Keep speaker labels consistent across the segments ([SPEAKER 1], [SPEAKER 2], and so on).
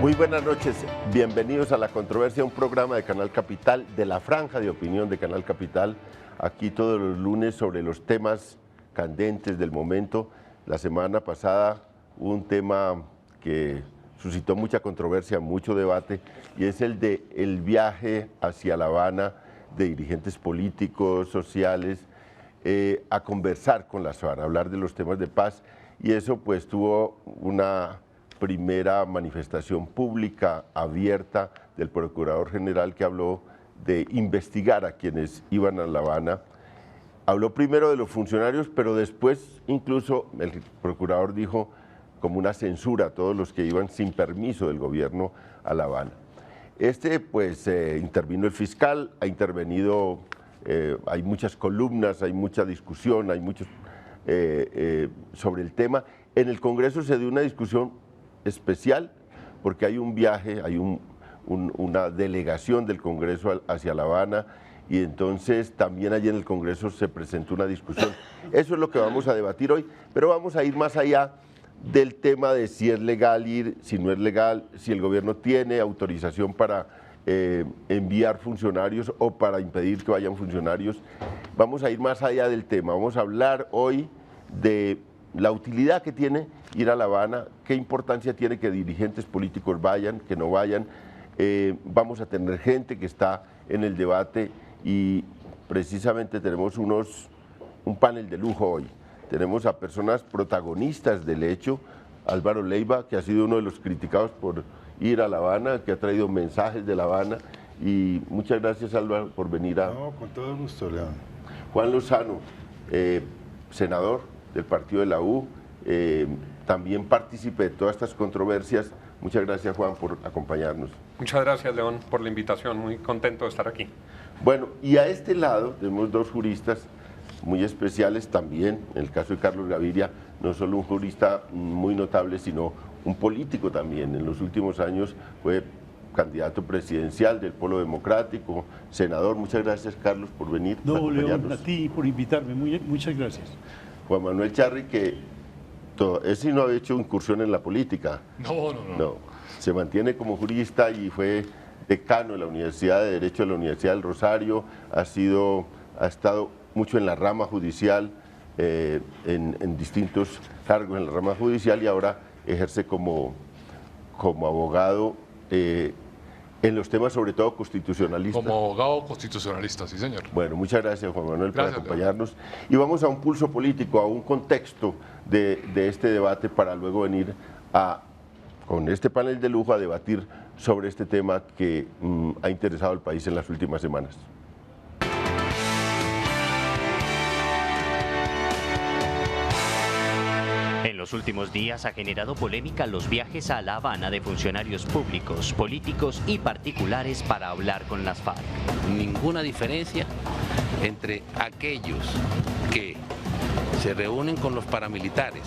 [SPEAKER 1] Muy buenas noches, bienvenidos a La Controversia, un programa de Canal Capital, de la franja de opinión de Canal Capital, aquí todos los lunes sobre los temas candentes del momento. La semana pasada hubo un tema que suscitó mucha controversia, mucho debate, y es el de el viaje hacia La Habana de dirigentes políticos, sociales, a conversar con las FARC, a hablar de los temas de paz, y eso pues tuvo una primera manifestación pública abierta del Procurador General, que habló de investigar a quienes iban a La Habana. Habló primero de los funcionarios, pero después incluso el Procurador dijo como una censura a todos los que iban sin permiso del gobierno a La Habana. Pues intervino el fiscal, ha intervenido, hay muchas columnas, hay mucha discusión, hay muchos sobre el tema. En el Congreso se dio una discusión especial porque hay un viaje, hay una delegación del Congreso hacia La Habana, y entonces también allí en el Congreso se presentó una discusión. Eso es lo que vamos a debatir hoy, pero vamos a ir más allá del tema de si es legal ir, si no es legal, si el gobierno tiene autorización para enviar funcionarios o para impedir que vayan funcionarios. Vamos a ir más allá del tema, vamos a hablar hoy de la utilidad que tiene ir a La Habana, qué importancia tiene que dirigentes políticos vayan, que no vayan. Vamos a tener gente que está en el debate y precisamente tenemos un panel de lujo hoy. Tenemos a personas protagonistas del hecho, Álvaro Leiva, que ha sido uno de los criticados por ir a La Habana, que ha traído mensajes de La Habana, y muchas gracias, Álvaro, por venir a...
[SPEAKER 2] No, con todo gusto, León.
[SPEAKER 1] Juan Lozano, senador del partido de la U, también partícipe de todas estas controversias. Muchas gracias, Juan, por acompañarnos.
[SPEAKER 3] Muchas gracias, León, por la invitación. Muy contento de estar aquí.
[SPEAKER 1] Bueno, y a este lado tenemos dos juristas muy especiales también. En el caso de Carlos Gaviria, no solo un jurista muy notable, sino un político también. En los últimos años fue candidato presidencial del Polo Democrático, senador. Muchas gracias, Carlos, por venir.
[SPEAKER 4] No, León, a ti por invitarme. Muchas gracias.
[SPEAKER 1] Juan Manuel Charri, que ese no ha hecho incursión en la política. No, se mantiene como jurista y fue decano de la Universidad de Derecho de la Universidad del Rosario, ha estado mucho en la rama judicial, en distintos cargos en la rama judicial, y ahora ejerce como abogado en los temas sobre todo constitucionalistas.
[SPEAKER 5] Como abogado constitucionalista, sí, señor.
[SPEAKER 1] Bueno, muchas gracias, Juan Manuel, por acompañarnos.
[SPEAKER 5] León.
[SPEAKER 1] Y vamos a un pulso político, a un contexto de este debate, para luego venir con este panel de lujo a debatir sobre este tema que ha interesado al país en las últimas semanas.
[SPEAKER 6] En los últimos días ha generado polémica los viajes a La Habana de funcionarios públicos, políticos y particulares para hablar con las FARC.
[SPEAKER 7] Ninguna diferencia entre aquellos que se reúnen con los paramilitares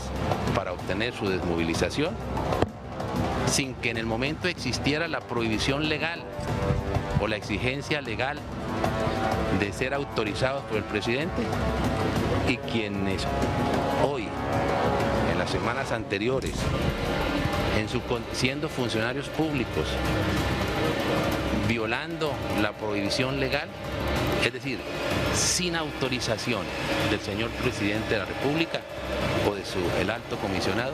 [SPEAKER 7] para obtener su desmovilización sin que en el momento existiera la prohibición legal o la exigencia legal de ser autorizados por el presidente, y quienes hoy, en las semanas anteriores, siendo funcionarios públicos, violando la prohibición legal, es decir, sin autorización del señor presidente de la República o de el alto comisionado,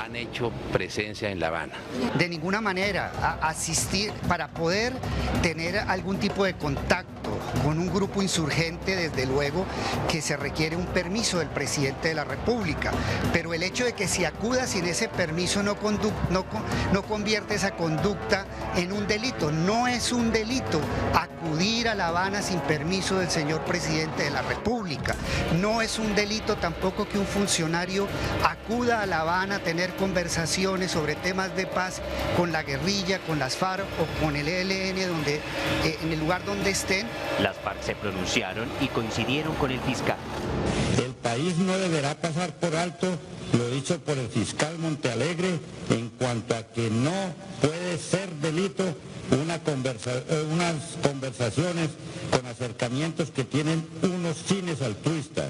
[SPEAKER 7] han hecho presencia en La Habana.
[SPEAKER 8] De ninguna manera asistir para poder tener algún tipo de contacto con un grupo insurgente, desde luego que se requiere un permiso del presidente de la República, pero el hecho de que si acuda sin ese permiso no convierte esa conducta en un delito. No es un delito acudir a La Habana sin permiso del señor presidente de la República. No es un delito tampoco que un funcionario acuda a La Habana a tener conversaciones sobre temas de paz con la guerrilla, con las FARC o con el ELN, en el lugar donde estén.
[SPEAKER 6] Las FARC se pronunciaron y coincidieron con el fiscal.
[SPEAKER 9] El país no deberá pasar por alto lo dicho por el fiscal Montealegre en cuanto a que no puede ser delito unas conversaciones con acercamientos que tienen unos fines altruistas.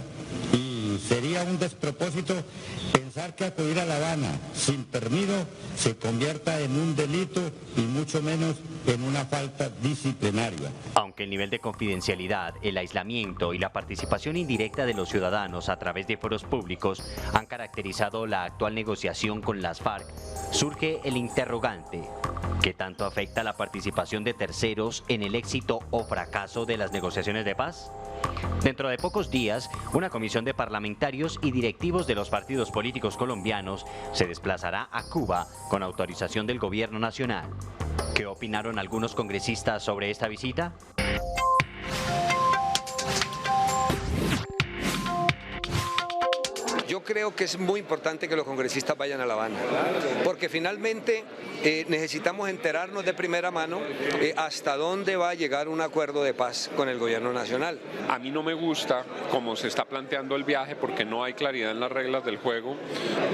[SPEAKER 9] Y y sería un despropósito pensar que acudir a La Habana sin permiso se convierta en un delito y mucho menos en una falta disciplinaria.
[SPEAKER 6] Aunque el nivel de confidencialidad, el aislamiento y la participación indirecta de los ciudadanos a través de foros públicos han caracterizado la actual negociación con las FARC, surge el interrogante: ¿qué tanto afecta la participación de terceros en el éxito o fracaso de las negociaciones de paz? Dentro de pocos días, una comisión de parlamentarios y directivos de los partidos políticos colombianos se desplazará a Cuba con autorización del gobierno nacional. ¿Qué opinaron algunos congresistas sobre esta visita?
[SPEAKER 2] Yo creo que es muy importante que los congresistas vayan a La Habana, porque finalmente necesitamos enterarnos de primera mano hasta dónde va a llegar un acuerdo de paz con el gobierno nacional.
[SPEAKER 3] A mí no me gusta cómo se está planteando el viaje porque no hay claridad en las reglas del juego,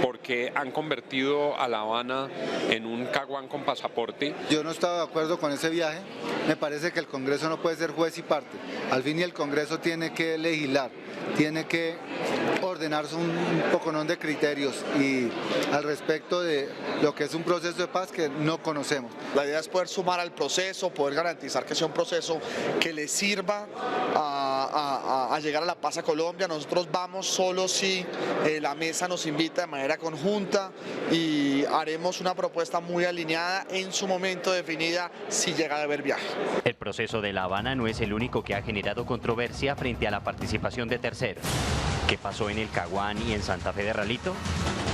[SPEAKER 3] porque han convertido a La Habana en un caguán con pasaporte.
[SPEAKER 10] Yo no estaba de acuerdo con ese viaje, me parece que el Congreso no puede ser juez y parte, al fin y el Congreso tiene que legislar, tiene que ordenarse un poconón de criterios y al respecto de lo que es un proceso de paz que no conocemos.
[SPEAKER 11] La idea es poder sumar al proceso, poder garantizar que sea un proceso que le sirva a llegar a la paz a Colombia. Nosotros vamos solo si la mesa nos invita de manera conjunta y haremos una propuesta muy alineada en su momento definida si llega a haber viaje.
[SPEAKER 6] El proceso de La Habana no es el único que ha generado controversia frente a la participación de terceros. ¿Qué pasó en el Caguán y en Santa Fe de Ralito?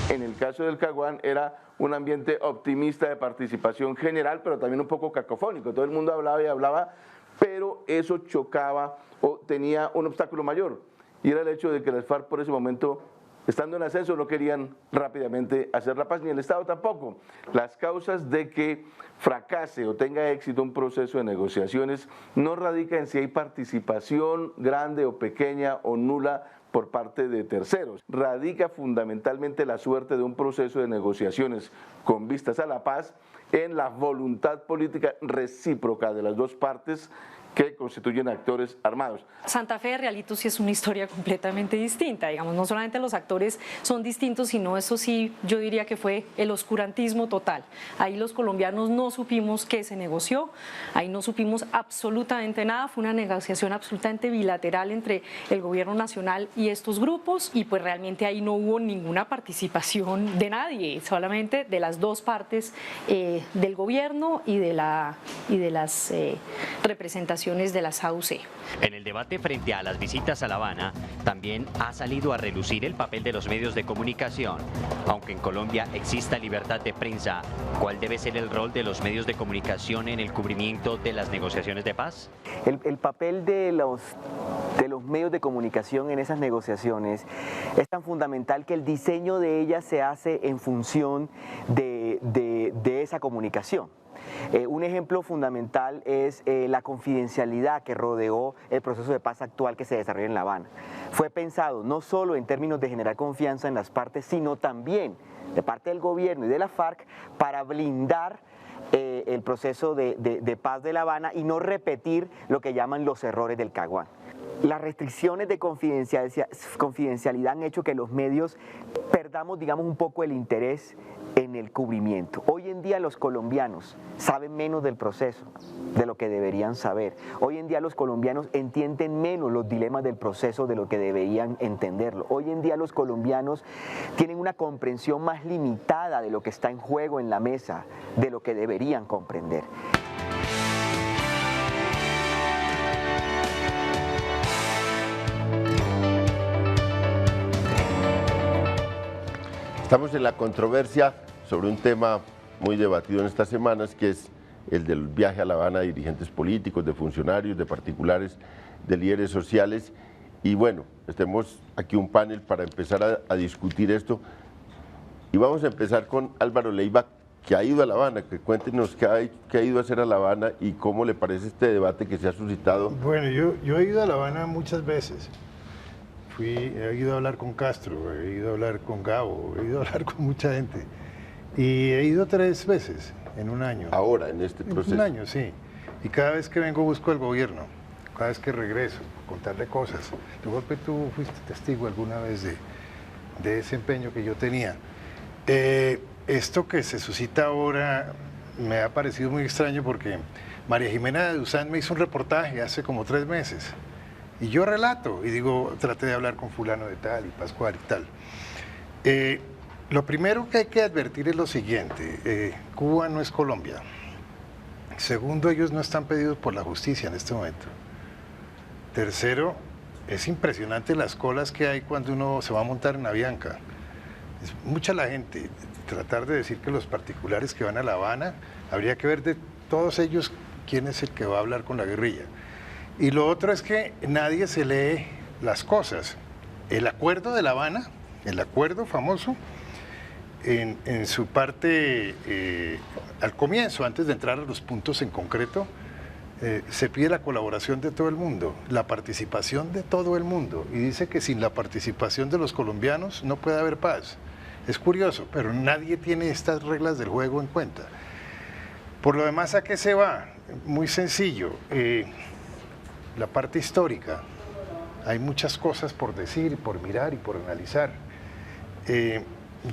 [SPEAKER 12] En el caso del Caguán era un ambiente optimista de participación general, pero también un poco cacofónico. Todo el mundo hablaba y hablaba, pero eso chocaba o tenía un obstáculo mayor, y era el hecho de que las FARC por ese momento, estando en ascenso, no querían rápidamente hacer la paz, ni el Estado tampoco. Las causas de que fracase o tenga éxito un proceso de negociaciones no radica en si hay participación grande o pequeña o nula por parte de terceros. Radica fundamentalmente la suerte de un proceso de negociaciones con vistas a la paz en la voluntad política recíproca de las dos partes que constituyen actores armados.
[SPEAKER 13] Santa Fe de Realito sí es una historia completamente distinta, digamos, no solamente los actores son distintos, sino eso sí, yo diría que fue el oscurantismo total. Ahí los colombianos no supimos qué se negoció, ahí no supimos absolutamente nada, fue una negociación absolutamente bilateral entre el gobierno nacional y estos grupos, y pues realmente ahí no hubo ninguna participación de nadie, solamente de las dos partes del gobierno y de las representaciones de las AUC.
[SPEAKER 6] En el debate frente a las visitas a La Habana, también ha salido a relucir el papel de los medios de comunicación. Aunque en Colombia exista libertad de prensa, ¿cuál debe ser el rol de los medios de comunicación en el cubrimiento de las negociaciones de paz?
[SPEAKER 14] El papel de los medios de comunicación en esas negociaciones es tan fundamental que el diseño de ellas se hace en función de esa comunicación. Un ejemplo fundamental es la confidencialidad que rodeó el proceso de paz actual que se desarrolla en La Habana. Fue pensado no solo en términos de generar confianza en las partes, sino también de parte del gobierno y de la FARC para blindar el proceso de paz de La Habana y no repetir lo que llaman los errores del Caguán. Las restricciones de confidencialidad han hecho que los medios perdamos, digamos, un poco el interés en el cubrimiento. Hoy en día los colombianos saben menos del proceso de lo que deberían saber. Hoy en día los colombianos entienden menos los dilemas del proceso de lo que deberían entenderlo. Hoy en día los colombianos tienen una comprensión más limitada de lo que está en juego en la mesa, de lo que deberían comprender.
[SPEAKER 1] Estamos en la controversia sobre un tema muy debatido en estas semanas, que es el del viaje a La Habana de dirigentes políticos, de funcionarios, de particulares, de líderes sociales. Y bueno, tenemos aquí un panel para empezar a discutir esto. Y vamos a empezar con Álvaro Leiva, que ha ido a La Habana, que cuéntenos qué ha ido a hacer a La Habana y cómo le parece este debate que se ha suscitado.
[SPEAKER 15] Bueno, yo he ido a La Habana muchas veces. He ido a hablar con Castro, he ido a hablar con Gabo, he ido a hablar con mucha gente. Y he ido 3 veces en un año.
[SPEAKER 1] Ahora, en este proceso.
[SPEAKER 15] En un año, sí. Y cada vez que vengo busco al gobierno. cada vez que regreso, contarle cosas. De golpe tú fuiste testigo alguna vez de ese empeño que yo tenía. Esto que se suscita ahora me ha parecido muy extraño porque María Jimena de Duzán me hizo un reportaje hace como 3 meses y yo relato y digo, traté de hablar con fulano de tal y Pascual y tal. Lo primero que hay que advertir es lo siguiente, Cuba no es Colombia. Segundo, ellos no están pedidos por la justicia en este momento. Tercero, es impresionante las colas que hay cuando uno se va a montar en Avianca. Es mucha la gente. Tratar de decir que los particulares que van a La Habana, habría que ver de todos ellos quién es el que va a hablar con la guerrilla. Y lo otro es que nadie se lee las cosas. El acuerdo de La Habana, el acuerdo famoso, en su parte, al comienzo, antes de entrar a los puntos en concreto, se pide la colaboración de todo el mundo, la participación de todo el mundo, y dice que sin la participación de los colombianos no puede haber paz. Es curioso, pero nadie tiene estas reglas del juego en cuenta. Por lo demás, ¿a qué se va? Muy sencillo, la parte histórica. Hay muchas cosas por decir, por mirar y por analizar.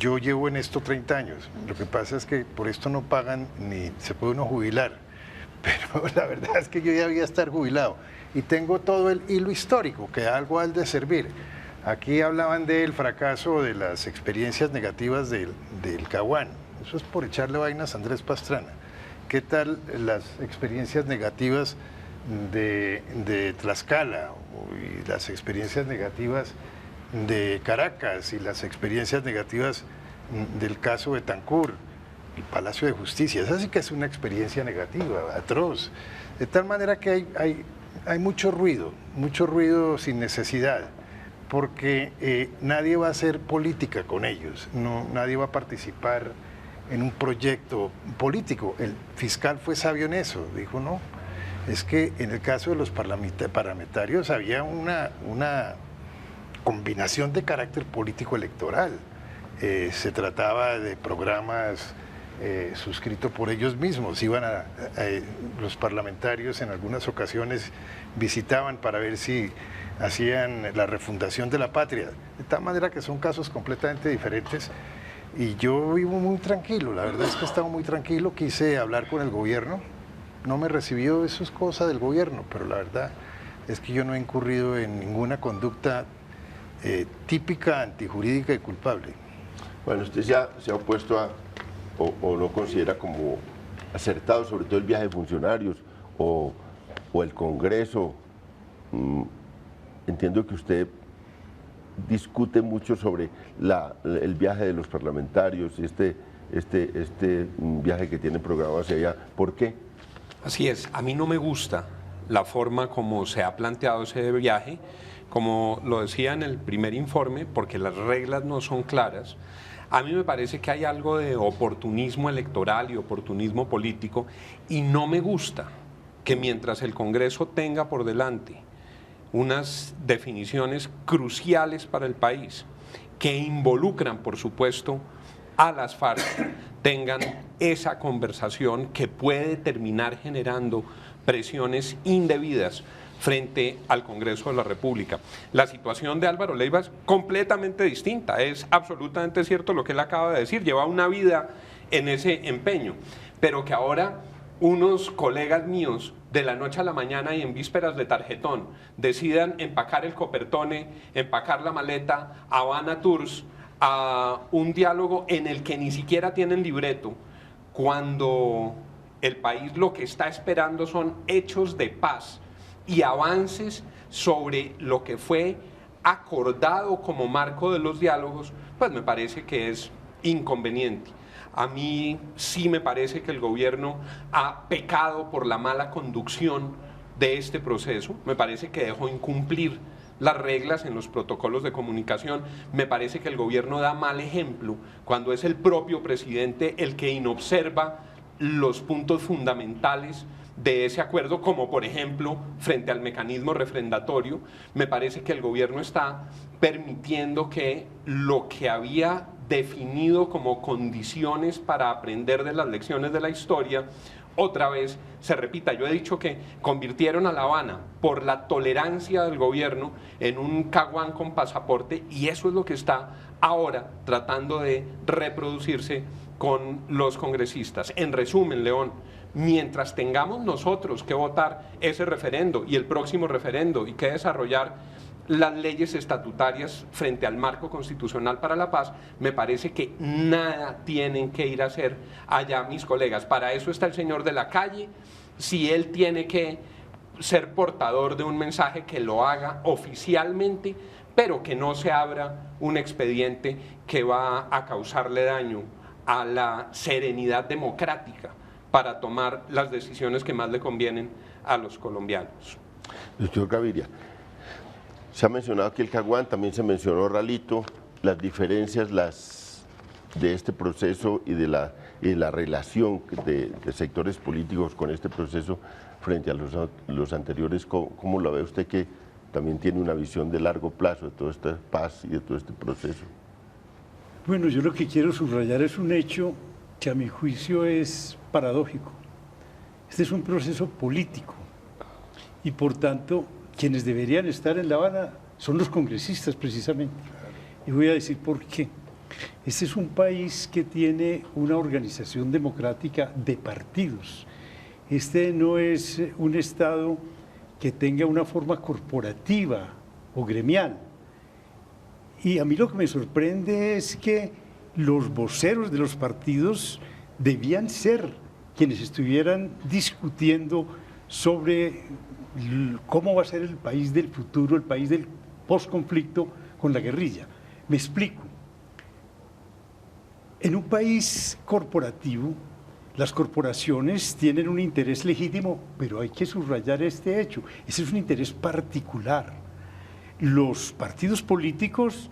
[SPEAKER 15] Yo llevo en esto 30 años, lo que pasa es que por esto no pagan ni se puede uno jubilar, pero la verdad es que yo ya debía estar jubilado y tengo todo el hilo histórico que algo ha de servir. Aquí hablaban del fracaso de las experiencias negativas del Caguán, eso es por echarle vainas a Andrés Pastrana. ¿Qué tal las experiencias negativas de Tlaxcala y las experiencias negativas de Caracas y las experiencias negativas del caso de Betancur, el Palacio de Justicia? Esa sí que es una experiencia negativa, atroz. De tal manera que hay mucho ruido sin necesidad, porque nadie va a hacer política con ellos, nadie va a participar en un proyecto político. El fiscal fue sabio en eso, dijo no, es que en el caso de los parlamentarios había una combinación de carácter político electoral. Se trataba de programas suscritos por ellos mismos. Iban los parlamentarios en algunas ocasiones visitaban para ver si hacían la refundación de la patria. De tal manera que son casos completamente diferentes. Y yo vivo muy tranquilo, la verdad es que he estado muy tranquilo. Quise hablar con el gobierno, no me recibió, eso es cosa del gobierno, pero la verdad es que yo no he incurrido en ninguna conducta típica, antijurídica y culpable.
[SPEAKER 1] Bueno, usted se ha opuesto a, o no considera como acertado, sobre todo el viaje de funcionarios o el Congreso. Entiendo que usted discute mucho sobre el viaje de los parlamentarios, este viaje que tienen programado hacia allá. ¿Por qué?
[SPEAKER 3] Así es, a mí no me gusta la forma como se ha planteado ese viaje, como lo decía en el primer informe, porque las reglas no son claras. A mí me parece que hay algo de oportunismo electoral y oportunismo político, y no me gusta que mientras el Congreso tenga por delante unas definiciones cruciales para el país, que involucran, por supuesto, a las FARC, tengan esa conversación que puede terminar generando presiones indebidas frente al Congreso de la República. La situación de Álvaro Leiva es completamente distinta, es absolutamente cierto lo que él acaba de decir, lleva una vida en ese empeño, pero que ahora unos colegas míos de la noche a la mañana y en vísperas de tarjetón decidan empacar el copertone, empacar la maleta, Habana Tours, a un diálogo en el que ni siquiera tienen libreto, cuando el país lo que está esperando son hechos de paz y avances sobre lo que fue acordado como marco de los diálogos, pues me parece que es inconveniente. A mí sí me parece que el gobierno ha pecado por la mala conducción de este proceso, me parece que dejó incumplir las reglas en los protocolos de comunicación, me parece que el gobierno da mal ejemplo cuando es el propio presidente el que inobserva los puntos fundamentales de ese acuerdo, como por ejemplo frente al mecanismo refrendatorio. Me parece que el gobierno está permitiendo que lo que había definido como condiciones para aprender de las lecciones de la historia otra vez se repita. Yo he dicho que convirtieron a La Habana por la tolerancia del gobierno en un caguán con pasaporte, y eso es lo que está ahora tratando de reproducirse con los congresistas. En resumen, León, mientras tengamos nosotros que votar ese referendo y el próximo referendo y que desarrollar las leyes estatutarias frente al marco constitucional para la paz, me parece que nada tienen que ir a hacer allá mis colegas. Para eso está el señor de la calle. Si él tiene que ser portador de un mensaje, que lo haga oficialmente, pero que no se abra un expediente que va a causarle daño a la serenidad democrática para tomar las decisiones que más le convienen a los colombianos.
[SPEAKER 1] Doctor Gaviria, se ha mencionado aquí el caguán, también se mencionó Ralito, las diferencias de este proceso y de la relación de sectores políticos con este proceso frente a los anteriores. ¿Cómo lo ve usted, que también tiene una visión de largo plazo de toda esta paz y de todo este proceso?
[SPEAKER 4] Bueno, yo lo que quiero subrayar es un hecho que a mi juicio es paradójico. Este es un proceso político y por tanto quienes deberían estar en La Habana son los congresistas precisamente. Y voy a decir por qué. Este es un país que tiene una organización democrática de partidos. Este no es un Estado que tenga una forma corporativa o gremial. Y a mí lo que me sorprende es que los voceros de los partidos debían ser quienes estuvieran discutiendo sobre cómo va a ser el país del futuro, el país del posconflicto con la guerrilla. Me explico. En un país corporativo, las corporaciones tienen un interés legítimo, pero hay que subrayar este hecho. Ese es un interés particular. Los partidos políticos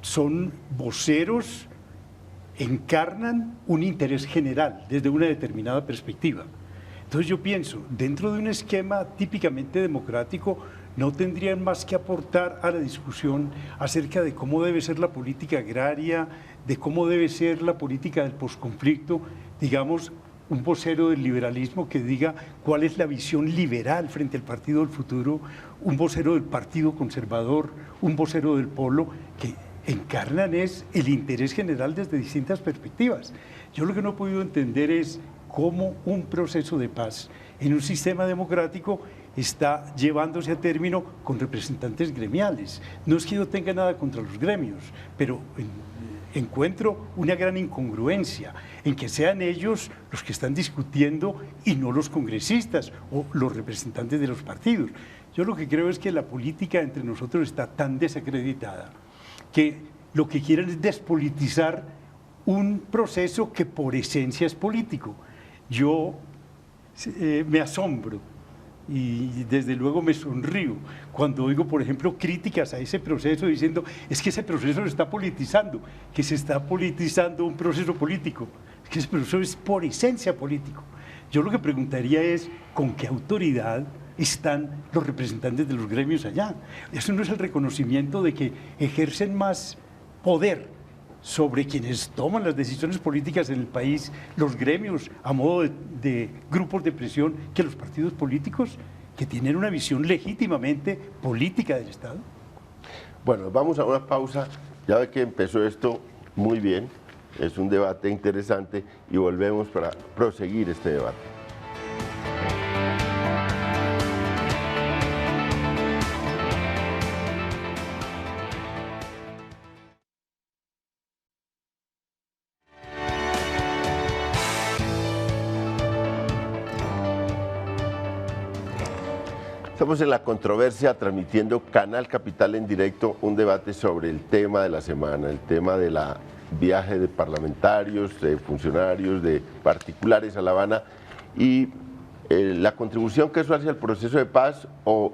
[SPEAKER 4] son voceros, encarnan un interés general desde una determinada perspectiva. Entonces yo pienso, dentro de un esquema típicamente democrático, no tendrían más que aportar a la discusión acerca de cómo debe ser la política agraria, de cómo debe ser la política del posconflicto, digamos, un vocero del liberalismo que diga cuál es la visión liberal frente al Partido del Futuro, un vocero del Partido Conservador, un vocero del Polo, que encarnan es el interés general desde distintas perspectivas. Yo lo que no he podido entender es cómo un proceso de paz en un sistema democrático está llevándose a término con representantes gremiales. No es que yo tenga nada contra los gremios, pero encuentro una gran incongruencia en que sean ellos los que están discutiendo y no los congresistas o los representantes de los partidos. Yo lo que creo es que la política entre nosotros está tan desacreditada que lo que quieren es despolitizar un proceso que por esencia es político. Yo me asombro y desde luego me sonrío cuando oigo, por ejemplo, críticas a ese proceso diciendo es que ese proceso lo está politizando, que se está politizando un proceso político, es que ese proceso es por esencia político. Yo lo que preguntaría es ¿con qué autoridad están los representantes de los gremios allá? Eso no es el reconocimiento de que ejercen más poder sobre quienes toman las decisiones políticas en el país, los gremios a modo de grupos de presión, que los partidos políticos que tienen una visión legítimamente política del Estado.
[SPEAKER 1] Bueno, vamos a una pausa. Ya ve que empezó esto muy bien, es un debate interesante y volvemos para proseguir este debate. Estamos en La Controversia, transmitiendo Canal Capital en directo, un debate sobre el tema de la semana, el tema de la viaje de parlamentarios, de funcionarios, de particulares a La Habana y la contribución que eso hace al proceso de paz o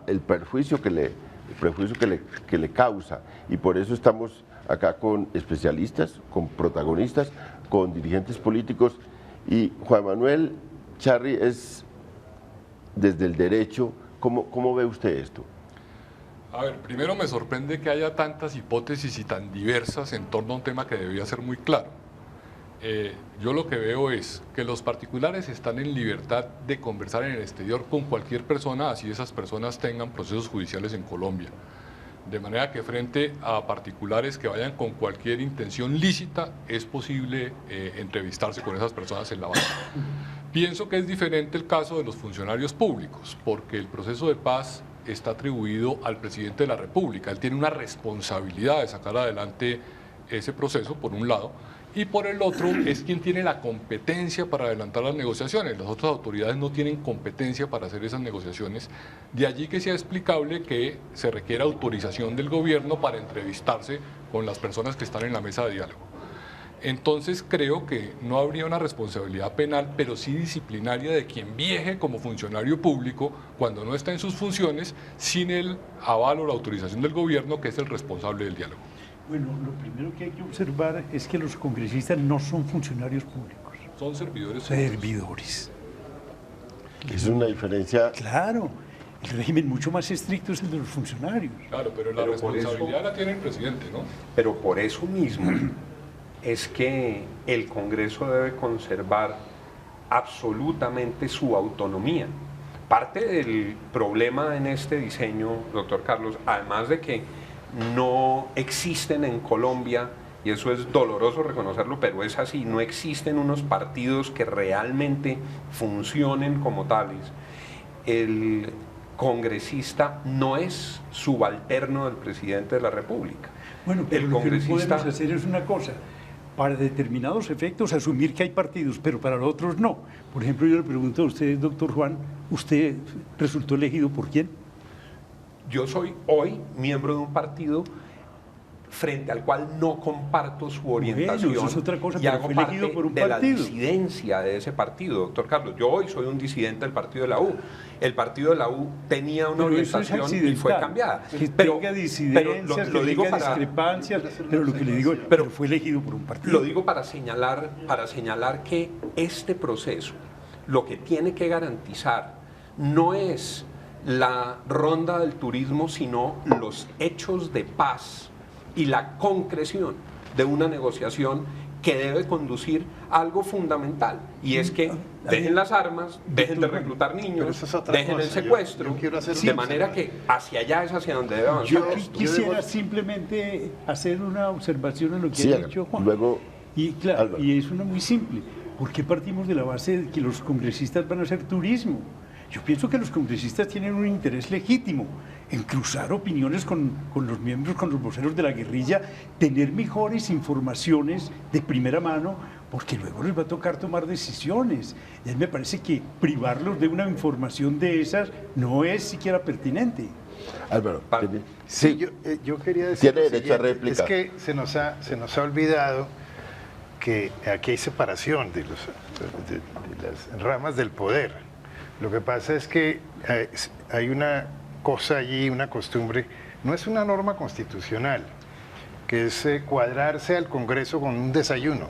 [SPEAKER 1] el perjuicio que le causa. Y por eso estamos acá con especialistas, con protagonistas, con dirigentes políticos. Y Juan Manuel Charri es desde el derecho. ¿Cómo ve usted esto?
[SPEAKER 5] A ver, primero me sorprende que haya tantas hipótesis y tan diversas en torno a un tema que debía ser muy claro. yo lo que veo es que los particulares están en libertad de conversar en el exterior con cualquier persona, así esas personas tengan procesos judiciales en Colombia. De manera que frente a particulares que vayan con cualquier intención lícita, es posible entrevistarse con esas personas en La Habana. Pienso que es diferente el caso de los funcionarios públicos, porque el proceso de paz está atribuido al presidente de la República. Él tiene una responsabilidad de sacar adelante ese proceso, por un lado, y por el otro es quien tiene la competencia para adelantar las negociaciones. Las otras autoridades no tienen competencia para hacer esas negociaciones. De allí que sea explicable que se requiera autorización del gobierno para entrevistarse con las personas que están en la mesa de diálogo. Entonces creo que no habría una responsabilidad penal, pero sí disciplinaria de quien viaje como funcionario público cuando no está en sus funciones, sin el aval o la autorización del gobierno, que es el responsable del diálogo.
[SPEAKER 4] Bueno, lo primero que hay que observar es que los congresistas no son funcionarios públicos.
[SPEAKER 5] Son servidores.
[SPEAKER 4] Servidores.
[SPEAKER 1] Es una diferencia.
[SPEAKER 4] Claro, el régimen mucho más estricto es el de los funcionarios.
[SPEAKER 5] Claro, pero la responsabilidad la tiene el presidente, ¿no?
[SPEAKER 3] Pero por eso mismo es que el Congreso debe conservar absolutamente su autonomía. Parte del problema en este diseño, doctor Carlos, además de que no existen en Colombia, y eso es doloroso reconocerlo, pero es así, no existen unos partidos que realmente funcionen como tales. El congresista no es subalterno del presidente de la República.
[SPEAKER 4] Bueno, pero lo que no podemos hacer es una cosa, para determinados efectos asumir que hay partidos, pero para los otros no. Por ejemplo, yo le pregunto a usted, doctor Juan, ¿usted resultó elegido por quién?
[SPEAKER 3] Yo soy hoy miembro de un partido frente al cual no comparto su orientación.
[SPEAKER 4] Bueno, eso es otra cosa,
[SPEAKER 3] y
[SPEAKER 4] pero
[SPEAKER 3] hago
[SPEAKER 4] fue
[SPEAKER 3] parte
[SPEAKER 4] elegido por un
[SPEAKER 3] de
[SPEAKER 4] partido.
[SPEAKER 3] la disidencia de ese partido, doctor Carlos. Yo hoy soy un disidente del partido de la U. El partido de la U tenía una orientación y fue cambiada.
[SPEAKER 4] Que tenga disidencias, que tenga discrepancias, pero lo que le digo, pero fue elegido por un partido.
[SPEAKER 3] Lo digo para señalar que este proceso lo que tiene que garantizar no es la ronda del turismo, sino los hechos de paz y la concreción de una negociación que debe conducir a algo fundamental, y es que dejen las armas, dejen de reclutar niños, dejen el secuestro, de manera que hacia allá es hacia donde debe avanzar.
[SPEAKER 4] Yo quisiera simplemente hacer una observación en lo que ha dicho Juan.
[SPEAKER 1] Luego,
[SPEAKER 4] y claro, y es una muy simple. ¿Por qué partimos de la base de que los congresistas van a hacer turismo? Yo pienso que los congresistas tienen un interés legítimo en cruzar opiniones con los miembros, con los voceros de la guerrilla, tener mejores informaciones de primera mano, porque luego les va a tocar tomar decisiones. Y a mí me parece que privarlos de una información de esas no es siquiera pertinente.
[SPEAKER 1] Álvaro,
[SPEAKER 15] sí, yo quería decir
[SPEAKER 1] tiene derecho a réplica.
[SPEAKER 15] Es que se nos ha olvidado que aquí hay separación de las ramas del poder. Lo que pasa es que hay una cosa allí, una costumbre, no es una norma constitucional, que es cuadrarse al Congreso con un desayuno.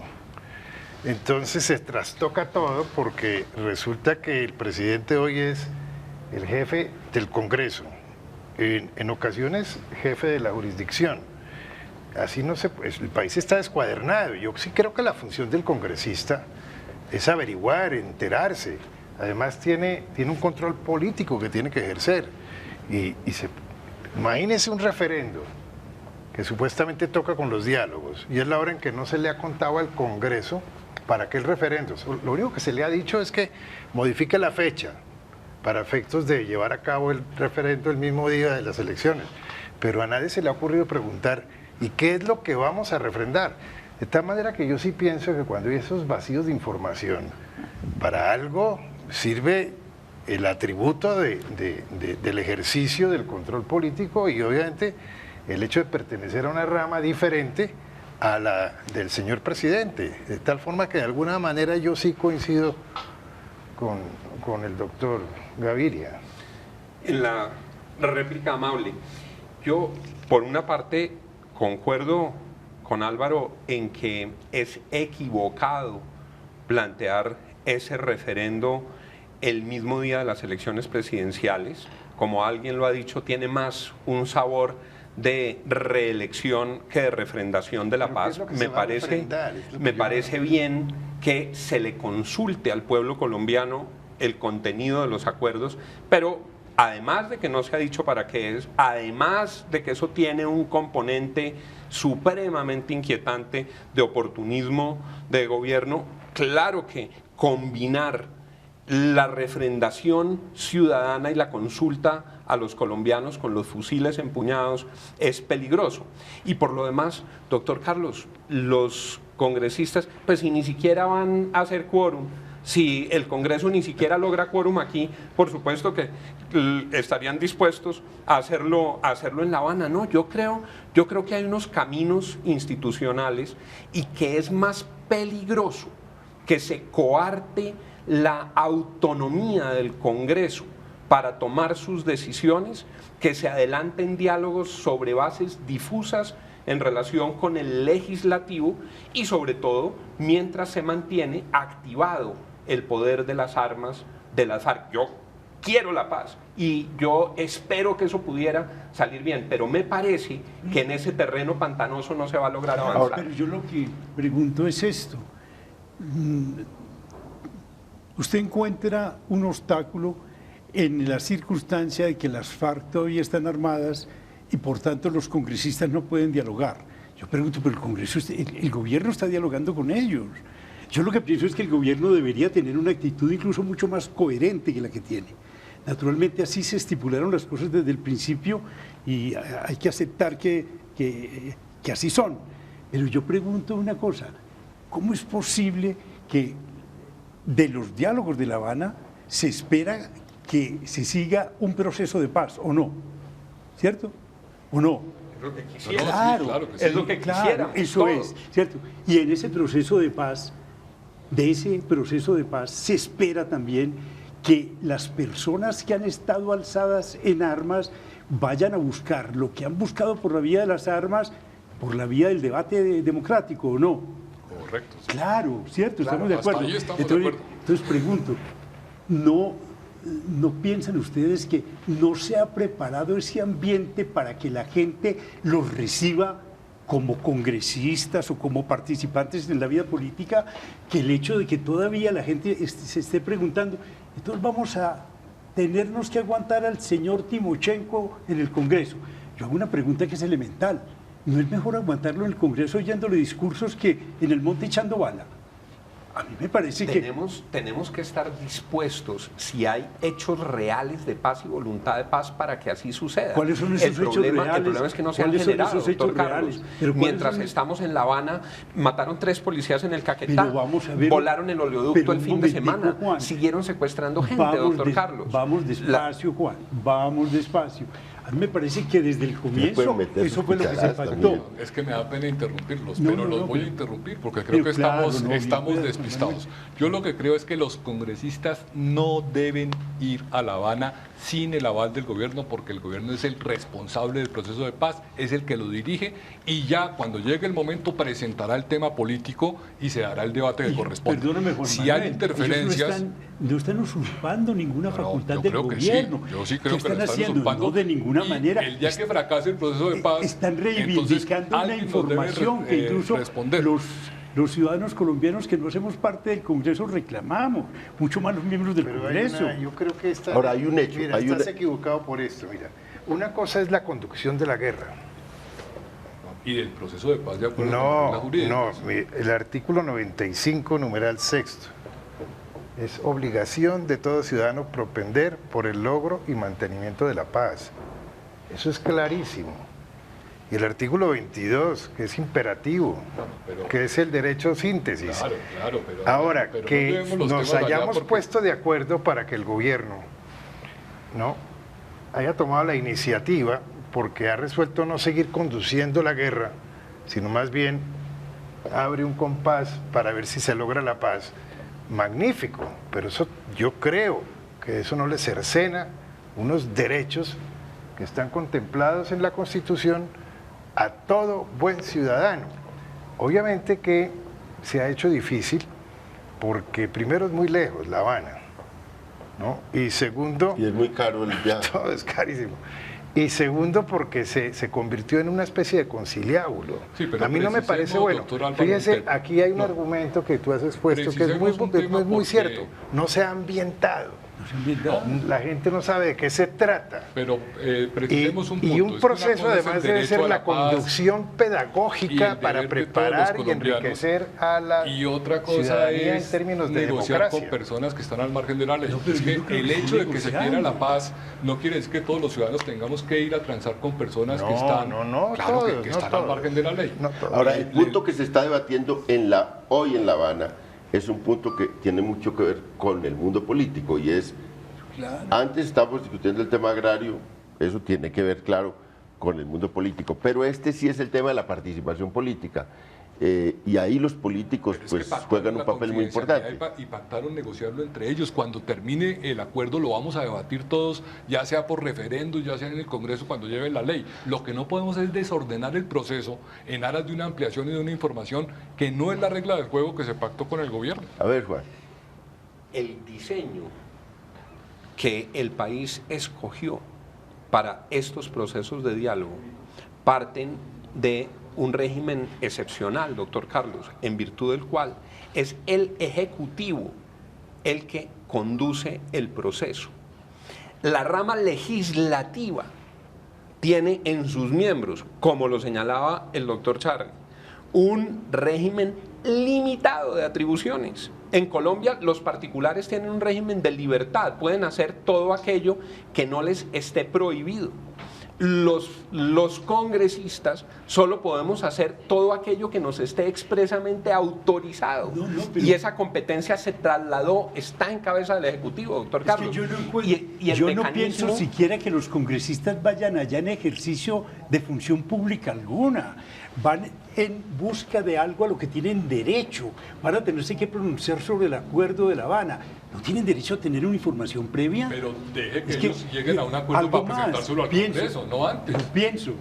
[SPEAKER 15] Entonces se trastoca todo porque resulta que el presidente hoy es el jefe del Congreso, en ocasiones jefe de la jurisdicción. Así no se puede, el país está descuadernado. Yo sí creo que la función del congresista es averiguar, enterarse. Además tiene un control político que tiene que ejercer. Imagínese un referendo que supuestamente toca con los diálogos y es la hora en que no se le ha contado al Congreso para qué el referendo. Lo único que se le ha dicho es que modifique la fecha para efectos de llevar a cabo el referendo el mismo día de las elecciones. Pero a nadie se le ha ocurrido preguntar ¿y qué es lo que vamos a refrendar? De tal manera que yo sí pienso que cuando hay esos vacíos de información, para algo sirve el atributo del ejercicio del control político y obviamente el hecho de pertenecer a una rama diferente a la del señor presidente. De tal forma que de alguna manera yo sí coincido con el doctor Gaviria.
[SPEAKER 3] En la réplica amable, yo por una parte concuerdo con Álvaro en que es equivocado plantear ese referendo el mismo día de las elecciones presidenciales. Como alguien lo ha dicho, tiene más un sabor de reelección que de refrendación de la paz. Me parece bien que se le consulte al pueblo colombiano el contenido de los acuerdos, pero además de que no se ha dicho para qué es, además de que eso tiene un componente supremamente inquietante de oportunismo de gobierno, claro que combinar la refrendación ciudadana y la consulta a los colombianos con los fusiles empuñados es peligroso. Y por lo demás, doctor Carlos, los congresistas, pues si ni siquiera van a hacer quórum, si el Congreso ni siquiera logra quórum aquí, por supuesto que estarían dispuestos a hacerlo en La Habana. No, yo creo que hay unos caminos institucionales y que es más peligroso que se coarte la autonomía del Congreso para tomar sus decisiones, que se adelanten diálogos sobre bases difusas en relación con el legislativo y sobre todo mientras se mantiene activado el poder de las armas de las FARC. Yo quiero la paz y yo espero que eso pudiera salir bien, pero me parece que en ese terreno pantanoso no se va a lograr avanzar.
[SPEAKER 4] Pero yo lo que pregunto es esto. ¿Usted encuentra un obstáculo en la circunstancia de que las FARC todavía están armadas y por tanto los congresistas no pueden dialogar? Yo pregunto, pero el Congreso, el gobierno está dialogando con ellos. Yo lo que pienso es que el gobierno debería tener una actitud incluso mucho más coherente que la que tiene. Naturalmente así se estipularon las cosas desde el principio y hay que aceptar que así son. Pero yo pregunto una cosa, ¿cómo es posible que de los diálogos de La Habana se espera que se siga un proceso de paz, o no? ¿Cierto? ¿O no?
[SPEAKER 3] Es lo que quisiera.
[SPEAKER 4] Claro,
[SPEAKER 3] sí, claro que sí. Es lo que quisiera.
[SPEAKER 4] Eso es, ¿cierto? Y en ese proceso de paz, se espera también que las personas que han estado alzadas en armas vayan a buscar lo que han buscado por la vía de las armas, por la vía del debate democrático, ¿o no?
[SPEAKER 5] Correcto. Sí.
[SPEAKER 4] Claro, ¿cierto?
[SPEAKER 5] Claro,
[SPEAKER 4] estamos de acuerdo.
[SPEAKER 5] Hasta ahí estamos de acuerdo.
[SPEAKER 4] Entonces pregunto, ¿no piensan ustedes que no se ha preparado ese ambiente para que la gente los reciba como congresistas o como participantes en la vida política, que el hecho de que todavía la gente se esté preguntando, entonces vamos a tenernos que aguantar al señor Timochenko en el Congreso? Yo hago una pregunta que es elemental. ¿No es mejor aguantarlo en el Congreso oyéndole discursos que en el monte echando bala? A mí me parece
[SPEAKER 3] tenemos que estar dispuestos, si hay hechos reales de paz y voluntad de paz, para que así suceda.
[SPEAKER 4] ¿Cuáles son esos hechos reales?
[SPEAKER 3] El problema es que no se han generado, doctor Carlos. Mientras estamos en La Habana, mataron 3 policías en el Caquetá, volaron el oleoducto el fin de semana, Juan, siguieron secuestrando gente, doctor Carlos.
[SPEAKER 4] Vamos despacio, Juan, vamos despacio. A mí me parece que desde el comienzo eso fue lo que se faltó.
[SPEAKER 5] Es que me da pena interrumpirlos, pero los voy a interrumpir porque creo que estamos despistados. Yo lo que creo es que los congresistas no deben ir a La Habana sin el aval del gobierno, porque el gobierno es el responsable del proceso de paz, es el que lo dirige, y ya cuando llegue el momento presentará el tema político y se dará el debate que corresponde.
[SPEAKER 4] Perdóname, Juan
[SPEAKER 5] si
[SPEAKER 4] Manuel,
[SPEAKER 5] hay interferencias...
[SPEAKER 4] No están usurpando ninguna facultad del gobierno.
[SPEAKER 5] Sí. Yo sí creo que
[SPEAKER 4] están haciendo, no de ninguna manera.
[SPEAKER 5] El día que fracase el proceso de paz,
[SPEAKER 4] están reivindicando una información que incluso los ciudadanos colombianos que no hacemos parte del Congreso reclamamos, mucho más los miembros del Congreso.
[SPEAKER 15] Yo creo que
[SPEAKER 1] ahora hay un hecho.
[SPEAKER 15] Mira, estás equivocado por esto. Mira, una cosa es la conducción de la guerra.
[SPEAKER 5] Y del proceso de paz de acuerdo con la jurídica.
[SPEAKER 15] No, el artículo 95, numeral 6. Es obligación de todo ciudadano propender por el logro y mantenimiento de la paz. Eso es clarísimo. Y el artículo 22, que es imperativo, que es el derecho a síntesis.
[SPEAKER 5] Claro, pero...
[SPEAKER 15] Ahora, que nos hayamos puesto de acuerdo para que el gobierno haya tomado la iniciativa, porque ha resuelto no seguir conduciendo la guerra, sino más bien abre un compás para ver si se logra la paz. Magnífico, pero eso yo creo que eso no le cercena unos derechos que están contemplados en la Constitución a todo buen ciudadano. Obviamente que se ha hecho difícil porque primero es muy lejos La Habana, ¿no? Y segundo...
[SPEAKER 1] Y es muy caro el viaje.
[SPEAKER 15] Todo es carísimo. Y segundo, porque se convirtió en una especie de conciliábulo.
[SPEAKER 5] Sí, pero
[SPEAKER 15] a mí no me parece bueno. Fíjese, aquí hay un argumento que tú has expuesto que es muy cierto. No se ha ambientado. La gente no sabe de qué se trata.
[SPEAKER 5] Pero precisemos un punto.
[SPEAKER 15] Y un proceso además debe ser la conducción pedagógica para preparar y enriquecer a la
[SPEAKER 5] y otra cosa
[SPEAKER 15] ciudadanía
[SPEAKER 5] es
[SPEAKER 15] en términos de
[SPEAKER 5] negociar
[SPEAKER 15] democracia.
[SPEAKER 5] con personas que están al margen de la ley.
[SPEAKER 4] No,
[SPEAKER 5] Es que el hecho de que se
[SPEAKER 4] negociando.
[SPEAKER 5] quiera la paz no quiere decir que todos los ciudadanos tengamos que ir a transar con personas que están, claro,
[SPEAKER 15] todos,
[SPEAKER 5] que
[SPEAKER 15] no
[SPEAKER 5] están
[SPEAKER 15] todos.
[SPEAKER 5] al margen de la ley.
[SPEAKER 1] Ahora, el punto que se está debatiendo hoy en La Habana es un punto que tiene mucho que ver con el mundo político y es, antes estábamos discutiendo el tema agrario, eso tiene que ver, claro, con el mundo político, pero este sí es el tema de la participación política. Y ahí los políticos pues juegan un papel muy importante.
[SPEAKER 5] Y pactaron negociarlo entre ellos. Cuando termine el acuerdo lo vamos a debatir todos, ya sea por referéndum, ya sea en el Congreso cuando lleven la ley. Lo que no podemos es desordenar el proceso en aras de una ampliación y de una información que no es la regla del juego que se pactó con el gobierno.
[SPEAKER 1] A ver, Juan.
[SPEAKER 3] El diseño que el país escogió para estos procesos de diálogo parten de un régimen excepcional, doctor Carlos, en virtud del cual es el Ejecutivo el que conduce el proceso. La rama legislativa tiene en sus miembros, como lo señalaba el doctor Charri, un régimen limitado de atribuciones. En Colombia los particulares tienen un régimen de libertad, pueden hacer todo aquello que no les esté prohibido. Los congresistas solo podemos hacer todo aquello que nos esté expresamente autorizado. Y esa competencia se trasladó, está en cabeza del Ejecutivo, doctor Carlos.
[SPEAKER 4] Yo no pienso siquiera que los congresistas vayan allá en ejercicio de función pública alguna. Van en busca de algo a lo que tienen derecho. Van a tenerse que pronunciar sobre el acuerdo de La Habana. No tienen derecho a tener una información previa.
[SPEAKER 5] Pero deje que ellos lleguen a un acuerdo para presentárselo al Congreso, no antes.
[SPEAKER 4] Pienso.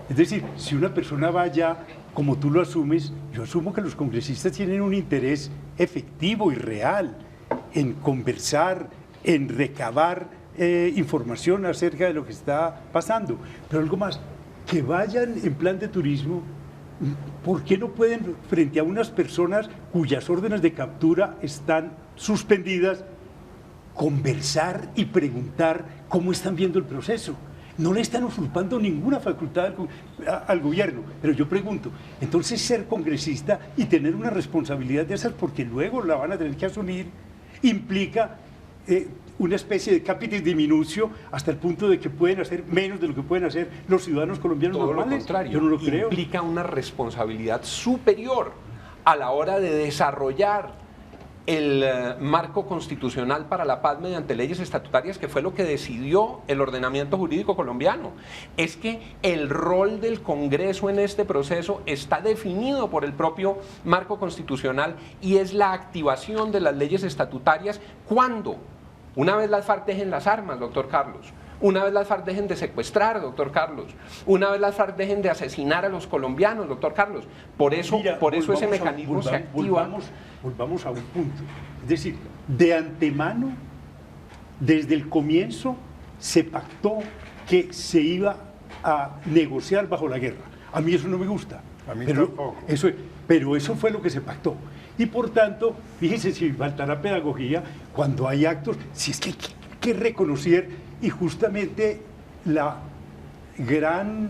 [SPEAKER 4] Es decir, si una persona va allá, como tú lo asumes, yo asumo que los congresistas tienen un interés efectivo y real en conversar, en recabar información acerca de lo que está pasando. Pero algo más, que vayan en plan de turismo. ¿Por qué no pueden, frente a unas personas cuyas órdenes de captura están suspendidas, conversar y preguntar cómo están viendo el proceso? No le están usurpando ninguna facultad al gobierno, pero yo pregunto, entonces ser congresista y tener una responsabilidad de esas, porque luego la van a tener que asumir, implica una especie de capitis diminucio hasta el punto de que pueden hacer menos de lo que pueden hacer los ciudadanos colombianos normales.
[SPEAKER 3] Todo lo contrario,
[SPEAKER 4] yo no lo creo.
[SPEAKER 3] Implica una responsabilidad superior a la hora de desarrollar el marco constitucional para la paz mediante leyes estatutarias, que fue lo que decidió el ordenamiento jurídico colombiano. Es que el rol del Congreso en este proceso está definido por el propio marco constitucional y es la activación de las leyes estatutarias cuando, una vez las FARC dejen las armas, doctor Carlos, una vez las FARC dejen de secuestrar, doctor Carlos, una vez las FARC dejen de asesinar a los colombianos, doctor Carlos. Por eso,
[SPEAKER 4] Mira,
[SPEAKER 3] ese mecanismo se activa.
[SPEAKER 4] Volvamos a un punto. Es decir, de antemano, desde el comienzo, se pactó que se iba a negociar bajo la guerra. A mí eso no me gusta.
[SPEAKER 15] A mí
[SPEAKER 4] pero
[SPEAKER 15] tampoco.
[SPEAKER 4] Pero eso fue lo que se pactó. Y por tanto, fíjense si faltará pedagogía cuando hay actos, si es que hay que reconocer, y justamente la gran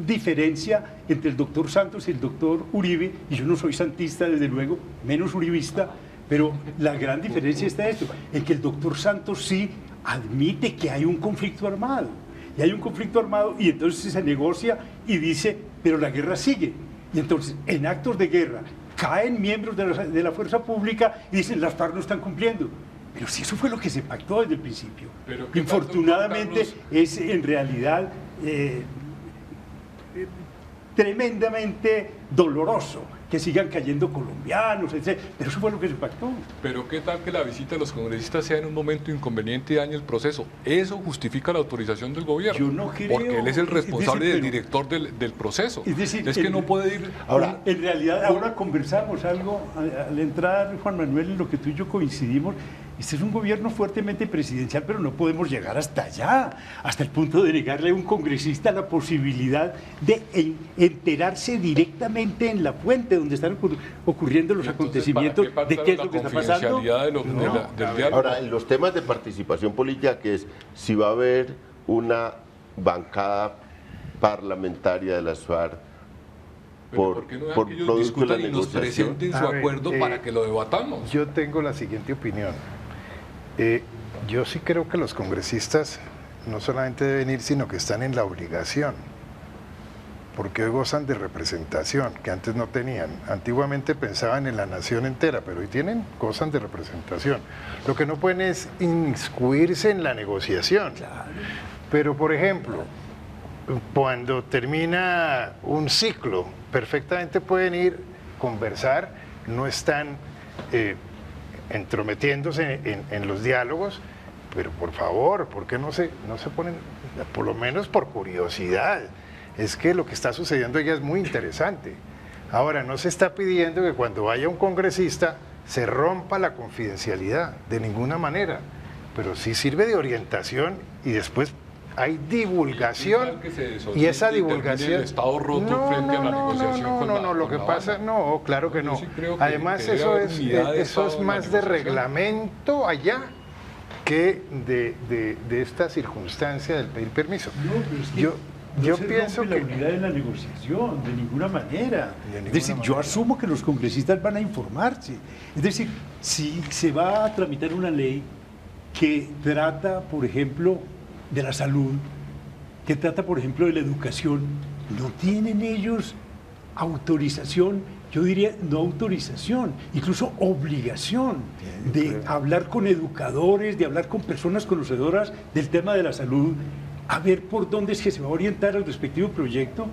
[SPEAKER 4] diferencia entre el doctor Santos y el doctor Uribe, y yo no soy santista desde luego, menos uribista, pero la gran diferencia está esto, en que el doctor Santos sí admite que hay un conflicto armado, y hay un conflicto armado y entonces se negocia y dice, pero la guerra sigue, y entonces en actos de guerra caen miembros de la fuerza pública y dicen, las FARC no están cumpliendo. Pero si eso fue lo que se pactó desde el principio. Infortunadamente es en realidad tremendamente doloroso que sigan cayendo colombianos, etc. Pero eso fue lo que se pactó.
[SPEAKER 5] Pero qué tal que la visita de los congresistas sea en un momento inconveniente y dañe el proceso. Eso justifica la autorización del gobierno.
[SPEAKER 4] Yo no creo.
[SPEAKER 5] Porque él es el responsable del director del proceso.
[SPEAKER 4] Es decir,
[SPEAKER 5] que no puede ir.
[SPEAKER 4] Ahora, en realidad, ahora conversamos algo al entrar, Juan Manuel, en lo que tú y yo coincidimos, Este es un gobierno fuertemente presidencial, pero no podemos llegar hasta allá, hasta el punto de negarle a un congresista la posibilidad de enterarse directamente en la fuente donde están ocurriendo los acontecimientos de qué es lo que está pasando.
[SPEAKER 1] Ahora, en los temas de participación política, que es si va a haber una bancada parlamentaria de las FARC,
[SPEAKER 5] ¿por qué no que ellos discutan y nos presenten su acuerdo para que lo debatamos?
[SPEAKER 15] Yo tengo la siguiente opinión. Yo sí creo que los congresistas no solamente deben ir, sino que están en la obligación, porque hoy gozan de representación, que antes no tenían. Antiguamente pensaban en la nación entera, pero hoy gozan de representación. Lo que no pueden es inmiscuirse en la negociación. Pero, por ejemplo, cuando termina un ciclo, perfectamente pueden ir, conversar, no están entrometiéndose en los diálogos, pero por favor, ¿por qué no se ponen, por lo menos por curiosidad? Es que lo que está sucediendo ya es muy interesante. Ahora, no se está pidiendo que cuando vaya un congresista se rompa la confidencialidad, de ninguna manera, pero sí sirve de orientación y después hay divulgación y esa divulgación
[SPEAKER 5] el Estado roto frente a la negociación con la
[SPEAKER 15] lo que pasa, no, claro que no. Además eso es más de reglamento allá que de esta circunstancia del pedir permiso. Yo pienso que
[SPEAKER 4] la unidad de la negociación, de ninguna manera. Es decir, yo asumo que los congresistas van a informarse. Es decir, si se va a tramitar una ley que trata, por ejemplo, de la salud, que trata, por ejemplo, de la educación, no tienen ellos autorización, yo diría no autorización, incluso obligación de hablar con educadores, de hablar con personas conocedoras del tema de la salud, a ver por dónde es que se va a orientar el respectivo proyecto.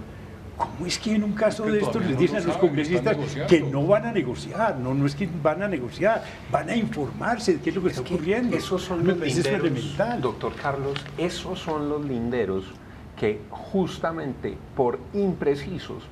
[SPEAKER 4] ¿Cómo es que en un caso de estos les dicen a los congresistas que no van a negociar? No es que van a negociar, van a informarse de qué es lo que está ocurriendo.
[SPEAKER 3] Esos son los linderos, doctor Carlos, esos son los linderos que justamente por imprecisos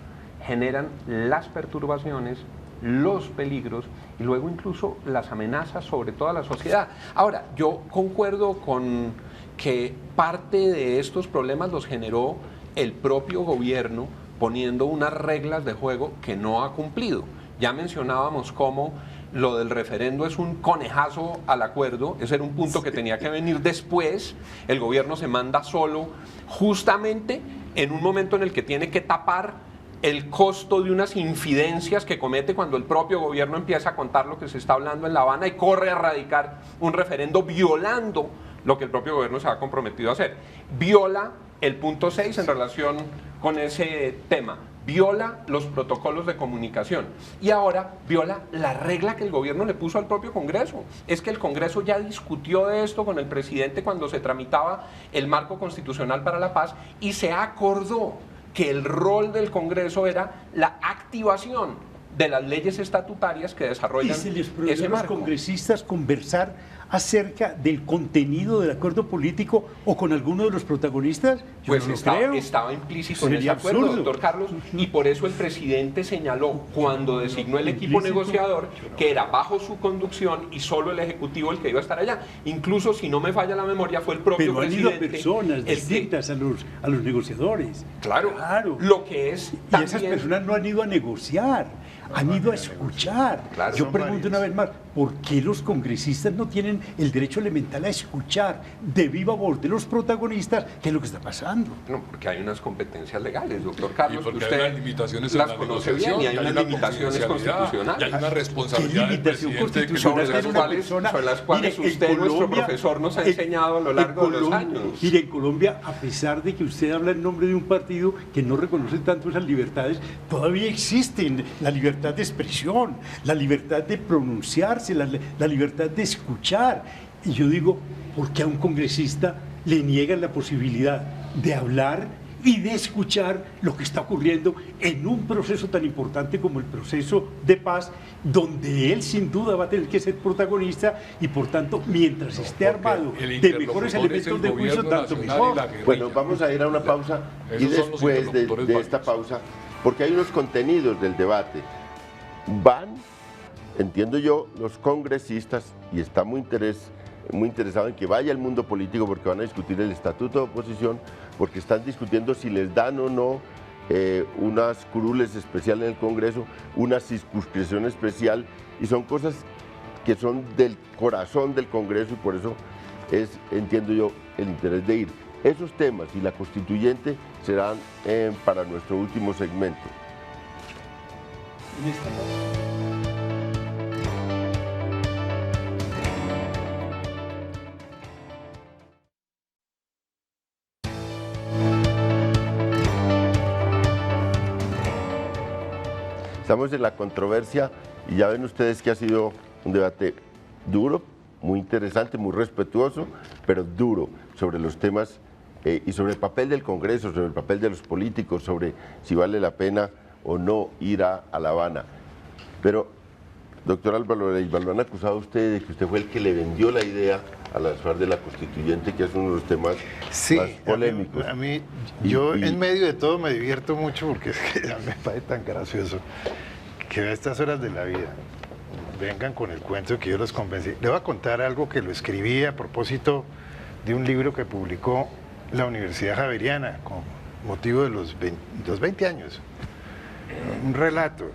[SPEAKER 3] generan las perturbaciones, los peligros y luego incluso las amenazas sobre toda la sociedad. Ahora, yo concuerdo con que parte de estos problemas los generó el propio gobierno poniendo unas reglas de juego que no ha cumplido. Ya mencionábamos cómo lo del referendo es un conejazo al acuerdo, ese era un punto que tenía que venir después, el gobierno se manda solo, justamente en un momento en el que tiene que tapar el costo de unas infidencias que comete cuando el propio gobierno empieza a contar lo que se está hablando en La Habana y corre a radicar un referendo violando lo que el propio gobierno se ha comprometido a hacer. Viola el punto 6 en relación con ese tema, viola los protocolos de comunicación y ahora viola la regla que el gobierno le puso al propio Congreso. Es que el Congreso ya discutió de esto con el presidente cuando se tramitaba el marco constitucional para la paz y se acordó que el rol del Congreso era la activación de las leyes estatutarias que desarrollan
[SPEAKER 4] ese marco. ¿Y se les prohibió a los congresistas conversar acerca del contenido del acuerdo político o con alguno de los protagonistas? Yo
[SPEAKER 3] pues
[SPEAKER 4] no creo.
[SPEAKER 3] Estaba implícito en ese acuerdo, doctor Carlos, y por eso el presidente señaló cuando designó el equipo negociador que era bajo su conducción y solo el Ejecutivo el que iba a estar allá. Incluso, si no me falla la memoria, fue el propio presidente.
[SPEAKER 4] Pero han ido personas distintas a los negociadores.
[SPEAKER 3] Claro, lo que es
[SPEAKER 4] también... Y esas personas no han ido a negociar, han ido a escuchar.
[SPEAKER 3] Claro,
[SPEAKER 4] yo pregunto una vez más, ¿por qué los congresistas no tienen el derecho elemental a escuchar de viva voz de los protagonistas qué es lo que está pasando?
[SPEAKER 3] No, porque hay unas competencias legales, doctor Carlos,
[SPEAKER 5] porque
[SPEAKER 3] usted
[SPEAKER 5] hay unas limitaciones
[SPEAKER 3] las conoce bien y hay unas limitaciones constitucionales.
[SPEAKER 5] Y hay una responsabilidad del presidente
[SPEAKER 3] sobre las cuales
[SPEAKER 4] mire,
[SPEAKER 3] usted, nuestro profesor, nos ha enseñado a lo largo de los años.
[SPEAKER 4] Mire, en Colombia, a pesar de que usted habla en nombre de un partido que no reconoce tanto esas libertades, todavía existen la libertad de expresión, la libertad de pronunciarse, la libertad de escuchar. Y yo digo, ¿por qué a un congresista le niegan la posibilidad de hablar y de escuchar lo que está ocurriendo en un proceso tan importante como el proceso de paz, donde él sin duda va a tener que ser protagonista y por tanto, mientras esté armado de mejores elementos de juicio, tanto mejor?
[SPEAKER 1] Bueno, vamos a ir a una pausa y después de esta pausa, porque hay unos contenidos del debate, van entiendo yo, los congresistas, y está muy interesado en que vaya el mundo político porque van a discutir el estatuto de oposición, porque están discutiendo si les dan o no unas curules especiales en el Congreso, una circunscripción especial, y son cosas que son del corazón del Congreso y por eso es, entiendo yo, el interés de ir. Esos temas y la constituyente serán para nuestro último segmento. Estamos en la controversia y ya ven ustedes que ha sido un debate duro, muy interesante, muy respetuoso, pero duro sobre los temas y sobre el papel del Congreso, sobre el papel de los políticos, sobre si vale la pena o no ir a La Habana. Pero, doctor Álvaro Leiva, lo han acusado a usted de que usted fue el que le vendió la idea a las FARC de la Constituyente, que es uno de los temas más polémicos.
[SPEAKER 15] A mí yo en medio de todo me divierto mucho porque es que me parece tan gracioso que a estas horas de la vida vengan con el cuento de que yo los convencí. Le voy a contar algo que lo escribí a propósito de un libro que publicó la Universidad Javeriana con motivo de los 20 años. Un relato.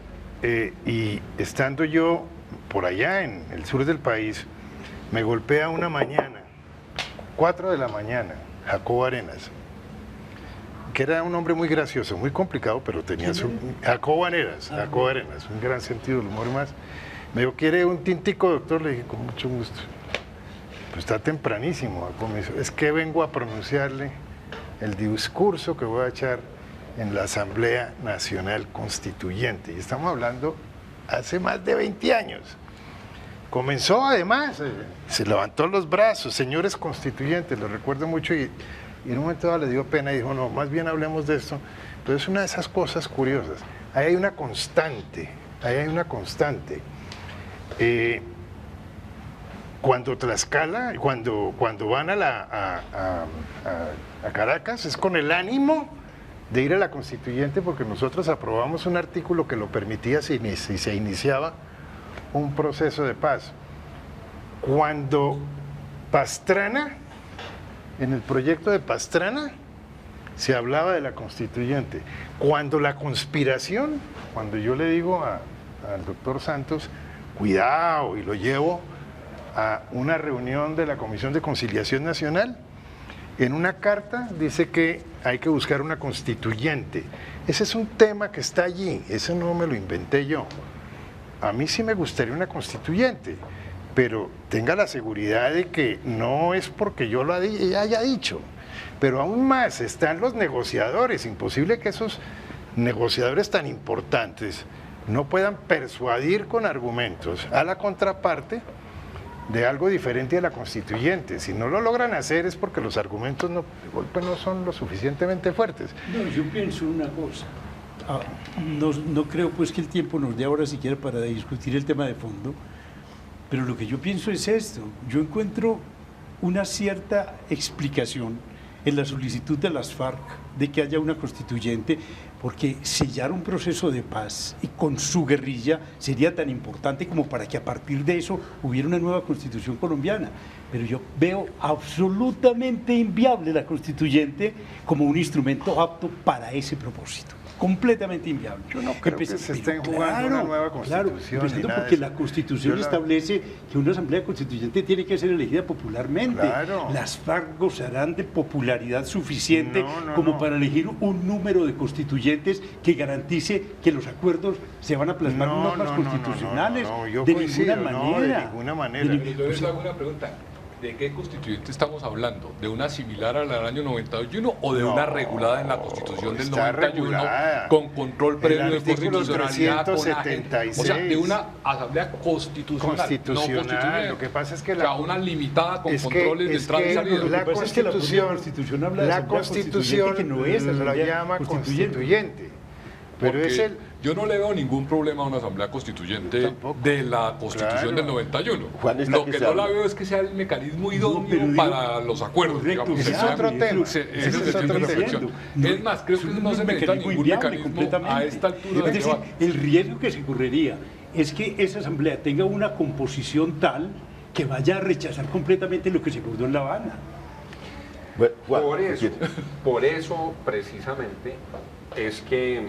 [SPEAKER 15] Y estando yo por allá en el sur del país, me golpea una mañana, 4 de la mañana, Jacobo Arenas, que era un hombre muy gracioso, muy complicado, pero tenía su... Jacobo Arenas, un gran sentido del humor más. Me dijo, ¿quiere un tintico, doctor? Le dije, con mucho gusto. Pues está tempranísimo, Jacobo. Me dijo, es que vengo a pronunciarle el discurso que voy a echar en la Asamblea Nacional Constituyente. Y estamos hablando hace más de 20 años. Comenzó además, se levantó los brazos, señores constituyentes, lo recuerdo mucho, y en un momento dado le dio pena y dijo, no, más bien hablemos de esto. Pero es una de esas cosas curiosas. Ahí hay una constante, Cuando Tlaxcala, cuando van a Caracas, es con el ánimo de ir a la Constituyente, porque nosotros aprobamos un artículo que lo permitía si se iniciaba un proceso de paz. Cuando Pastrana, en el proyecto de Pastrana, se hablaba de la Constituyente. Cuando la conspiración, cuando yo le digo al doctor Santos, cuidado, y lo llevo a una reunión de la Comisión de Conciliación Nacional, en una carta dice que hay que buscar una constituyente. Ese es un tema que está allí, eso no me lo inventé yo. A mí sí me gustaría una constituyente, pero tenga la seguridad de que no es porque yo lo haya dicho. Pero aún más, están los negociadores, imposible que esos negociadores tan importantes no puedan persuadir con argumentos a la contraparte de algo diferente a la constituyente. Si no lo logran hacer es porque los argumentos de golpe no son lo suficientemente fuertes.
[SPEAKER 4] No, yo pienso una cosa. No creo pues que el tiempo nos dé ahora siquiera para discutir el tema de fondo, pero lo que yo pienso es esto. Yo encuentro una cierta explicación en la solicitud de las FARC de que haya una constituyente, porque sellar un proceso de paz y con su guerrilla sería tan importante como para que a partir de eso hubiera una nueva constitución colombiana. Pero yo veo absolutamente inviable la constituyente como un instrumento apto para ese propósito. Completamente inviable.
[SPEAKER 15] Yo no creo que se estén jugando una nueva constitución.
[SPEAKER 4] Claro, porque la Constitución establece que una asamblea constituyente tiene que ser elegida popularmente.
[SPEAKER 15] Claro.
[SPEAKER 4] Las FARC gozarán de popularidad suficiente como para elegir un número de constituyentes que garantice que los acuerdos se van a plasmar en normas constitucionales. De ninguna manera.
[SPEAKER 5] Yo les hago una pregunta. ¿De qué constituyente estamos hablando? ¿De una similar a la del año 91 o de una regulada en la Constitución del 91
[SPEAKER 15] regulada,
[SPEAKER 5] con control previo de constitucionalidad?
[SPEAKER 15] 376,
[SPEAKER 5] o sea, de una asamblea constitucional.
[SPEAKER 15] No constitucional. Lo que pasa es que
[SPEAKER 5] una limitada con controles de entrada y salida.
[SPEAKER 15] La Constitución habla de la Constitución que no es la llama constituyente. Pero es el...
[SPEAKER 5] Yo no le veo ningún problema a una asamblea constituyente de la Constitución del 91. Lo que no la veo es que sea el mecanismo idóneo para los acuerdos. Digamos,
[SPEAKER 15] ese es otro tema.
[SPEAKER 5] Es más, creo que no se necesita ningún mecanismo a esta altura.
[SPEAKER 4] Es decir, el riesgo que se correría es que esa asamblea tenga una composición tal que vaya a rechazar completamente lo que se acordó en La Habana.
[SPEAKER 3] Por eso precisamente es que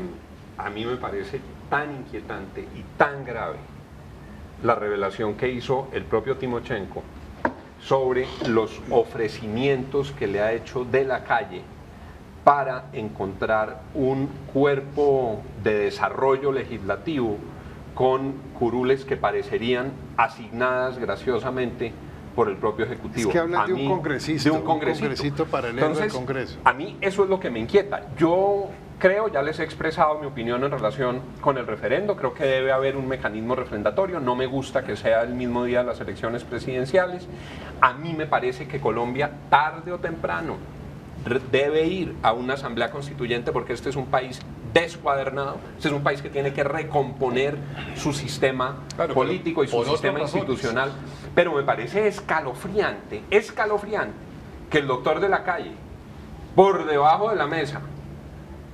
[SPEAKER 3] a mí me parece tan inquietante y tan grave la revelación que hizo el propio Timochenko sobre los ofrecimientos que le ha hecho de la calle para encontrar un cuerpo de desarrollo legislativo con curules que parecerían asignadas graciosamente por el propio Ejecutivo.
[SPEAKER 15] Es que hablan de un congresista,
[SPEAKER 3] de un congresito
[SPEAKER 15] paralelo
[SPEAKER 3] Entonces,
[SPEAKER 15] del Congreso.
[SPEAKER 3] A mí eso es lo que me inquieta. Yo creo, ya les he expresado mi opinión en relación con el referendo, creo que debe haber un mecanismo refrendatorio, no me gusta que sea el mismo día de las elecciones presidenciales. A mí me parece que Colombia, tarde o temprano, debe ir a una asamblea constituyente porque este es un país descuadernado, este es un país que tiene que recomponer su sistema político y su sistema institucional, pero me parece escalofriante que el doctor de la calle, por debajo de la mesa,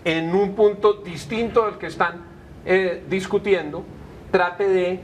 [SPEAKER 3] en un punto distinto del que están discutiendo, trate de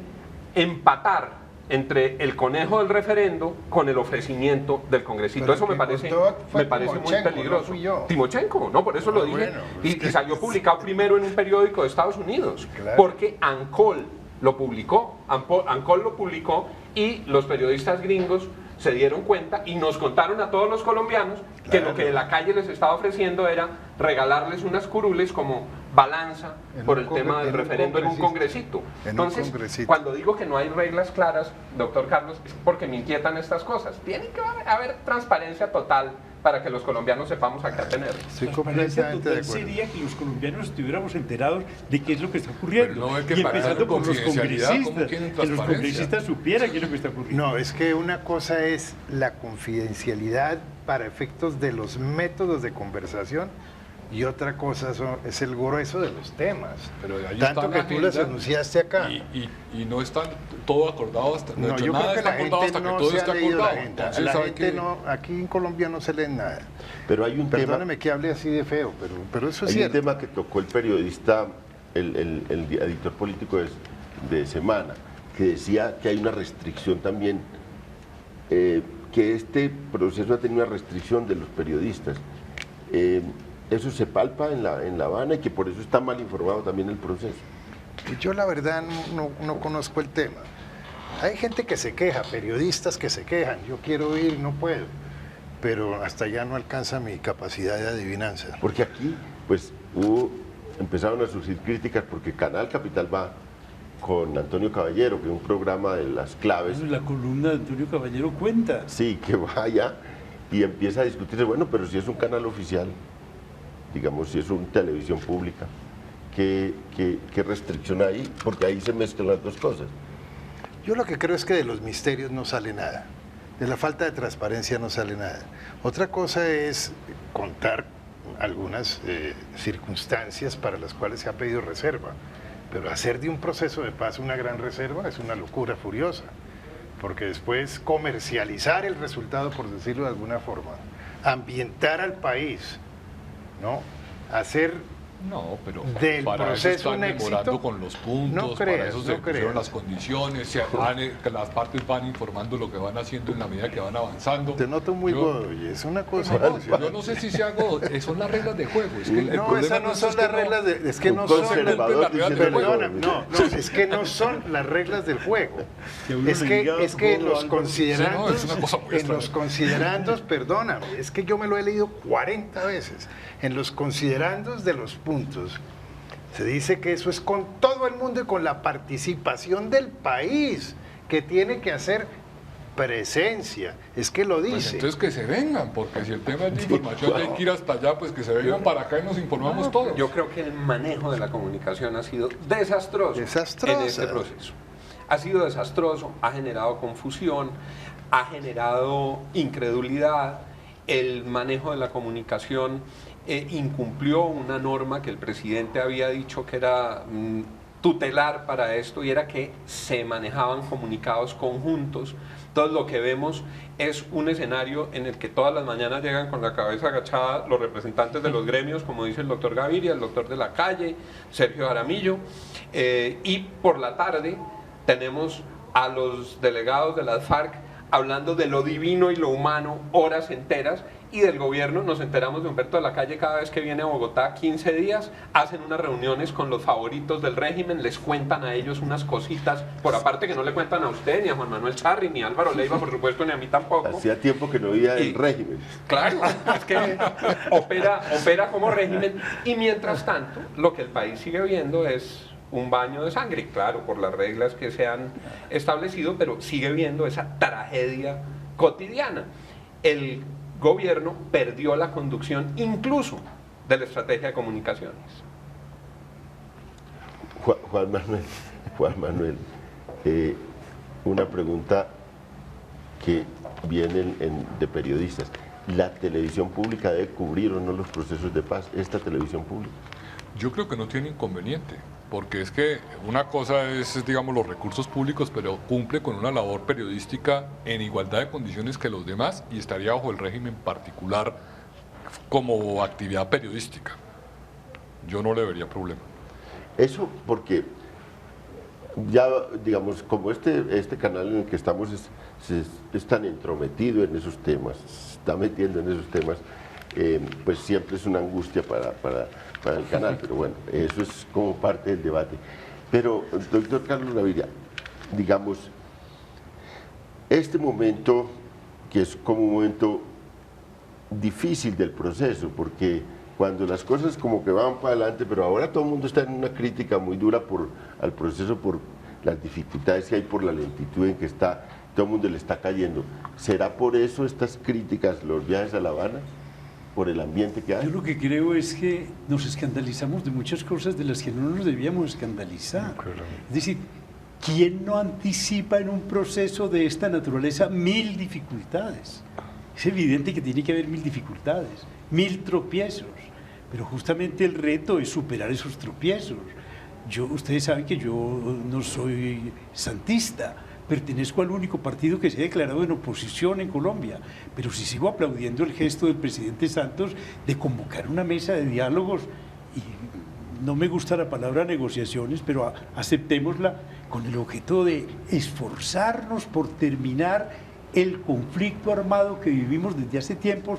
[SPEAKER 3] empatar entre el conejo del referendo con el ofrecimiento del congresito. Eso me parece muy peligroso.
[SPEAKER 15] No
[SPEAKER 3] Timochenko, no, por eso lo dije. Y salió publicado primero en un periódico de Estados Unidos,
[SPEAKER 15] Claro.
[SPEAKER 3] porque ANCOL lo publicó. ANCOL lo publicó y los periodistas gringos se dieron cuenta y nos contaron a todos los colombianos que lo que de la calle les estaba ofreciendo era regalarles unas curules como balanza por el tema del referendo en un congresito. Entonces, cuando digo que no hay reglas claras, doctor Carlos, es porque me inquietan estas cosas. Tiene que haber transparencia total para que los colombianos sepamos a qué atener.
[SPEAKER 15] Estoy
[SPEAKER 4] Transparencia total sería que los colombianos estuviéramos enterados de qué es lo que está ocurriendo.
[SPEAKER 5] Pero no, es que
[SPEAKER 4] y empezando por los congresistas,
[SPEAKER 5] que
[SPEAKER 4] los congresistas supieran qué es lo que está ocurriendo.
[SPEAKER 15] No, es que una cosa es la confidencialidad para efectos de los métodos de conversación y otra cosa es el grueso de los temas.
[SPEAKER 5] Pero ahí
[SPEAKER 15] tanto que tú las anunciaste acá.
[SPEAKER 5] Y no están todo acordado hasta
[SPEAKER 15] No, yo creo que la gente no se ha leído la agenda.
[SPEAKER 5] Entonces,
[SPEAKER 15] La
[SPEAKER 5] ¿sabe
[SPEAKER 15] gente
[SPEAKER 5] qué?
[SPEAKER 15] no, aquí en Colombia no se lee nada.
[SPEAKER 1] Pero hay un
[SPEAKER 15] Perdóneme que hable así de feo, pero eso es
[SPEAKER 1] hay
[SPEAKER 15] cierto.
[SPEAKER 1] un tema que tocó el periodista, el editor político de Semana, que decía que hay una restricción también, que este proceso ha tenido una restricción de los periodistas. Eso se palpa en La Habana y que por eso está mal informado también el proceso.
[SPEAKER 15] Yo la verdad no conozco el tema. Hay gente que se queja, periodistas que se quejan, yo quiero ir y no puedo, pero hasta allá no alcanza mi capacidad de adivinanza.
[SPEAKER 1] Porque aquí, pues, empezaron a surgir críticas porque Canal Capital va con Antonio Caballero, que es un programa de las claves.
[SPEAKER 4] La columna de Antonio Caballero cuenta.
[SPEAKER 1] Sí, que vaya y empieza a discutirse, bueno, pero si es un canal oficial, digamos, si es una televisión pública, ¿qué restricción hay? Porque ahí se mezclan las dos cosas.
[SPEAKER 15] Yo lo que creo es que de los misterios no sale nada, de la falta de transparencia no sale nada. Otra cosa es contar algunas circunstancias para las cuales se ha pedido reserva, pero hacer de un proceso de paz una gran reserva es una locura furiosa, porque después comercializar el resultado, por decirlo de alguna forma, ambientar al país, ¿no? Hacer del
[SPEAKER 5] para
[SPEAKER 15] proceso
[SPEAKER 5] eso están
[SPEAKER 15] un éxito.
[SPEAKER 5] demorando con los puntos, para eso se pusieron las condiciones, que las partes van informando lo que van haciendo en la medida que van avanzando.
[SPEAKER 15] Te noto muy godoy, es una cosa.
[SPEAKER 5] Yo no sé si se hago, son las reglas de juego. Es que
[SPEAKER 15] no, esas no son las reglas de, es que no son las reglas del juego. No, es que no son las reglas del juego. Es que en los considerandos, perdóname, es que yo me lo he leído 40 veces. En los considerandos de los puntos se dice que eso es con todo el mundo y con la participación del país, que tiene que hacer presencia, es que lo dice.
[SPEAKER 5] Pues entonces que se vengan, porque si el tema es de información hay que ir hasta allá, pues que se vengan para acá y nos informamos todos.
[SPEAKER 3] Yo creo que el manejo de la comunicación ha sido desastroso en este proceso. Ha sido desastroso, ha generado confusión, ha generado incredulidad. El manejo de la comunicación incumplió una norma que el presidente había dicho que era tutelar para esto, y era que se manejaban comunicados conjuntos. Entonces lo que vemos es un escenario en el que todas las mañanas llegan con la cabeza agachada los representantes de los gremios, como dice el doctor Gaviria, el doctor de la calle, Sergio Jaramillo, y por la tarde tenemos a los delegados de las FARC hablando de lo divino y lo humano horas enteras, y del gobierno nos enteramos de Humberto de la Calle cada vez que viene a Bogotá 15 días, hacen unas reuniones con los favoritos del régimen, les cuentan a ellos unas cositas, por aparte que no le cuentan a usted, ni a Juan Manuel Charri, ni a Álvaro Leiva, por supuesto, ni a mí tampoco.
[SPEAKER 1] Hacía tiempo que no había el régimen.
[SPEAKER 3] Claro, es que opera como régimen, y mientras tanto, lo que el país sigue viendo es un baño de sangre, claro, por las reglas que se han establecido, pero sigue viendo esa tragedia cotidiana. El gobierno perdió la conducción incluso de la estrategia de comunicaciones.
[SPEAKER 1] Juan Manuel, una pregunta que viene de periodistas. ¿La televisión pública debe cubrir o no los procesos de paz? ¿Esta televisión pública?
[SPEAKER 5] Yo creo que no tiene inconveniente, porque es que una cosa es, digamos, los recursos públicos, pero cumple con una labor periodística en igualdad de condiciones que los demás y estaría bajo el régimen particular como actividad periodística. Yo no le vería problema.
[SPEAKER 1] Eso porque ya, digamos, como este canal en el que estamos es tan entrometido en esos temas, se está metiendo en esos temas, pues siempre es una angustia para el canal, pero bueno, eso es como parte del debate. Pero, doctor Carlos Gaviria, digamos, este momento, que es como un momento difícil del proceso, porque cuando las cosas como que van para adelante, pero ahora todo el mundo está en una crítica muy dura al proceso por las dificultades que hay, por la lentitud en que está, todo el mundo le está cayendo. ¿Será por eso estas críticas, los viajes a La Habana? ¿Por el ambiente que hay?
[SPEAKER 4] Yo lo que creo es que nos escandalizamos de muchas cosas de las que no nos debíamos escandalizar. Es decir, ¿quién no anticipa en un proceso de esta naturaleza 1000 dificultades? Es evidente que tiene que haber 1000 dificultades, 1000 tropiezos, pero justamente el reto es superar esos tropiezos. Ustedes saben que yo no soy santista, pertenezco al único partido que se ha declarado en oposición en Colombia, pero sí sigo aplaudiendo el gesto del presidente Santos de convocar una mesa de diálogos, y no me gusta la palabra negociaciones, pero aceptémosla, con el objeto de esforzarnos por terminar el conflicto armado que vivimos desde hace tiempos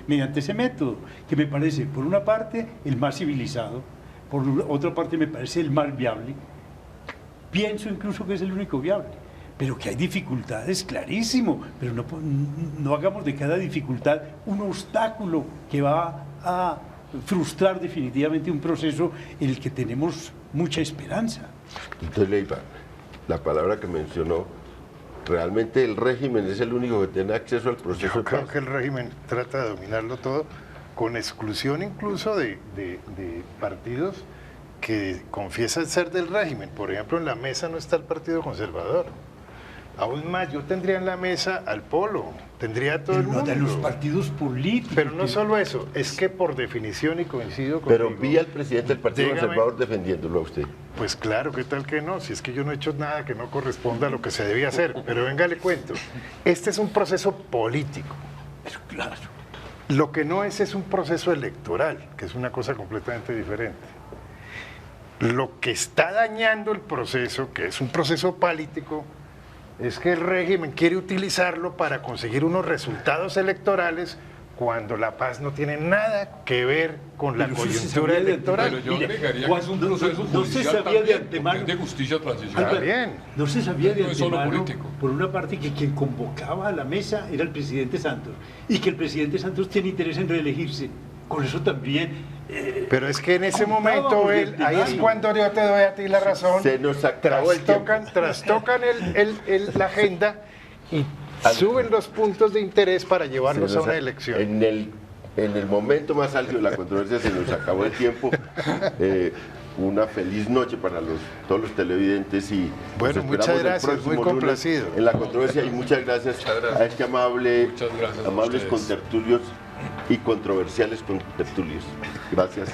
[SPEAKER 4] mediante ese método, que me parece, por una parte, el más civilizado, por otra parte me parece el más viable. Pienso incluso que es el único viable, pero que hay dificultades, clarísimo, pero no hagamos de cada dificultad un obstáculo que va a frustrar definitivamente un proceso en el que tenemos mucha esperanza.
[SPEAKER 1] Entonces, Leiva, la palabra que mencionó, ¿realmente el régimen es el único que tiene acceso al proceso de paz?
[SPEAKER 15] Yo creo que el régimen trata de dominarlo todo, con exclusión incluso de partidos que confiesan ser del régimen. Por ejemplo, en la mesa no está el Partido Conservador. Aún más, yo tendría en la mesa al Polo, tendría a todo el mundo.
[SPEAKER 4] De los partidos políticos.
[SPEAKER 15] Pero no solo eso, es que por definición, y coincido con
[SPEAKER 1] Pero vi al presidente del Partido Conservador defendiéndolo a usted.
[SPEAKER 15] Pues claro, ¿qué tal que no? Si es que yo no he hecho nada que no corresponda a lo que se debía hacer. Pero venga, le cuento. Este es un proceso político.
[SPEAKER 4] Pero claro.
[SPEAKER 15] Lo que no es un proceso electoral, que es una cosa completamente diferente. Lo que está dañando el proceso, que es un proceso político, es que el régimen quiere utilizarlo para conseguir unos resultados electorales cuando la paz no tiene nada que ver con la coyuntura electoral.
[SPEAKER 5] Pero yo agregaría que es un proceso judicial también, de justicia transicional.
[SPEAKER 4] No se sabía de antemano,
[SPEAKER 5] político.
[SPEAKER 4] por una parte, que quien convocaba a la mesa era el presidente Santos, y que el presidente Santos tiene interés en reelegirse. Con eso también...
[SPEAKER 15] pero es que en ese momento, ahí es cuando yo te doy a ti la razón,
[SPEAKER 1] se nos acabó
[SPEAKER 15] trastocan la agenda y suben los puntos de interés para llevarlos a una elección.
[SPEAKER 1] En el momento más álgido de la controversia se nos acabó el tiempo. Una feliz noche para todos los televidentes y
[SPEAKER 15] bueno, muchas gracias, muy complacido
[SPEAKER 1] en la controversia, y muchas gracias a este amables contertulios y controversiales contertulios. Gracias.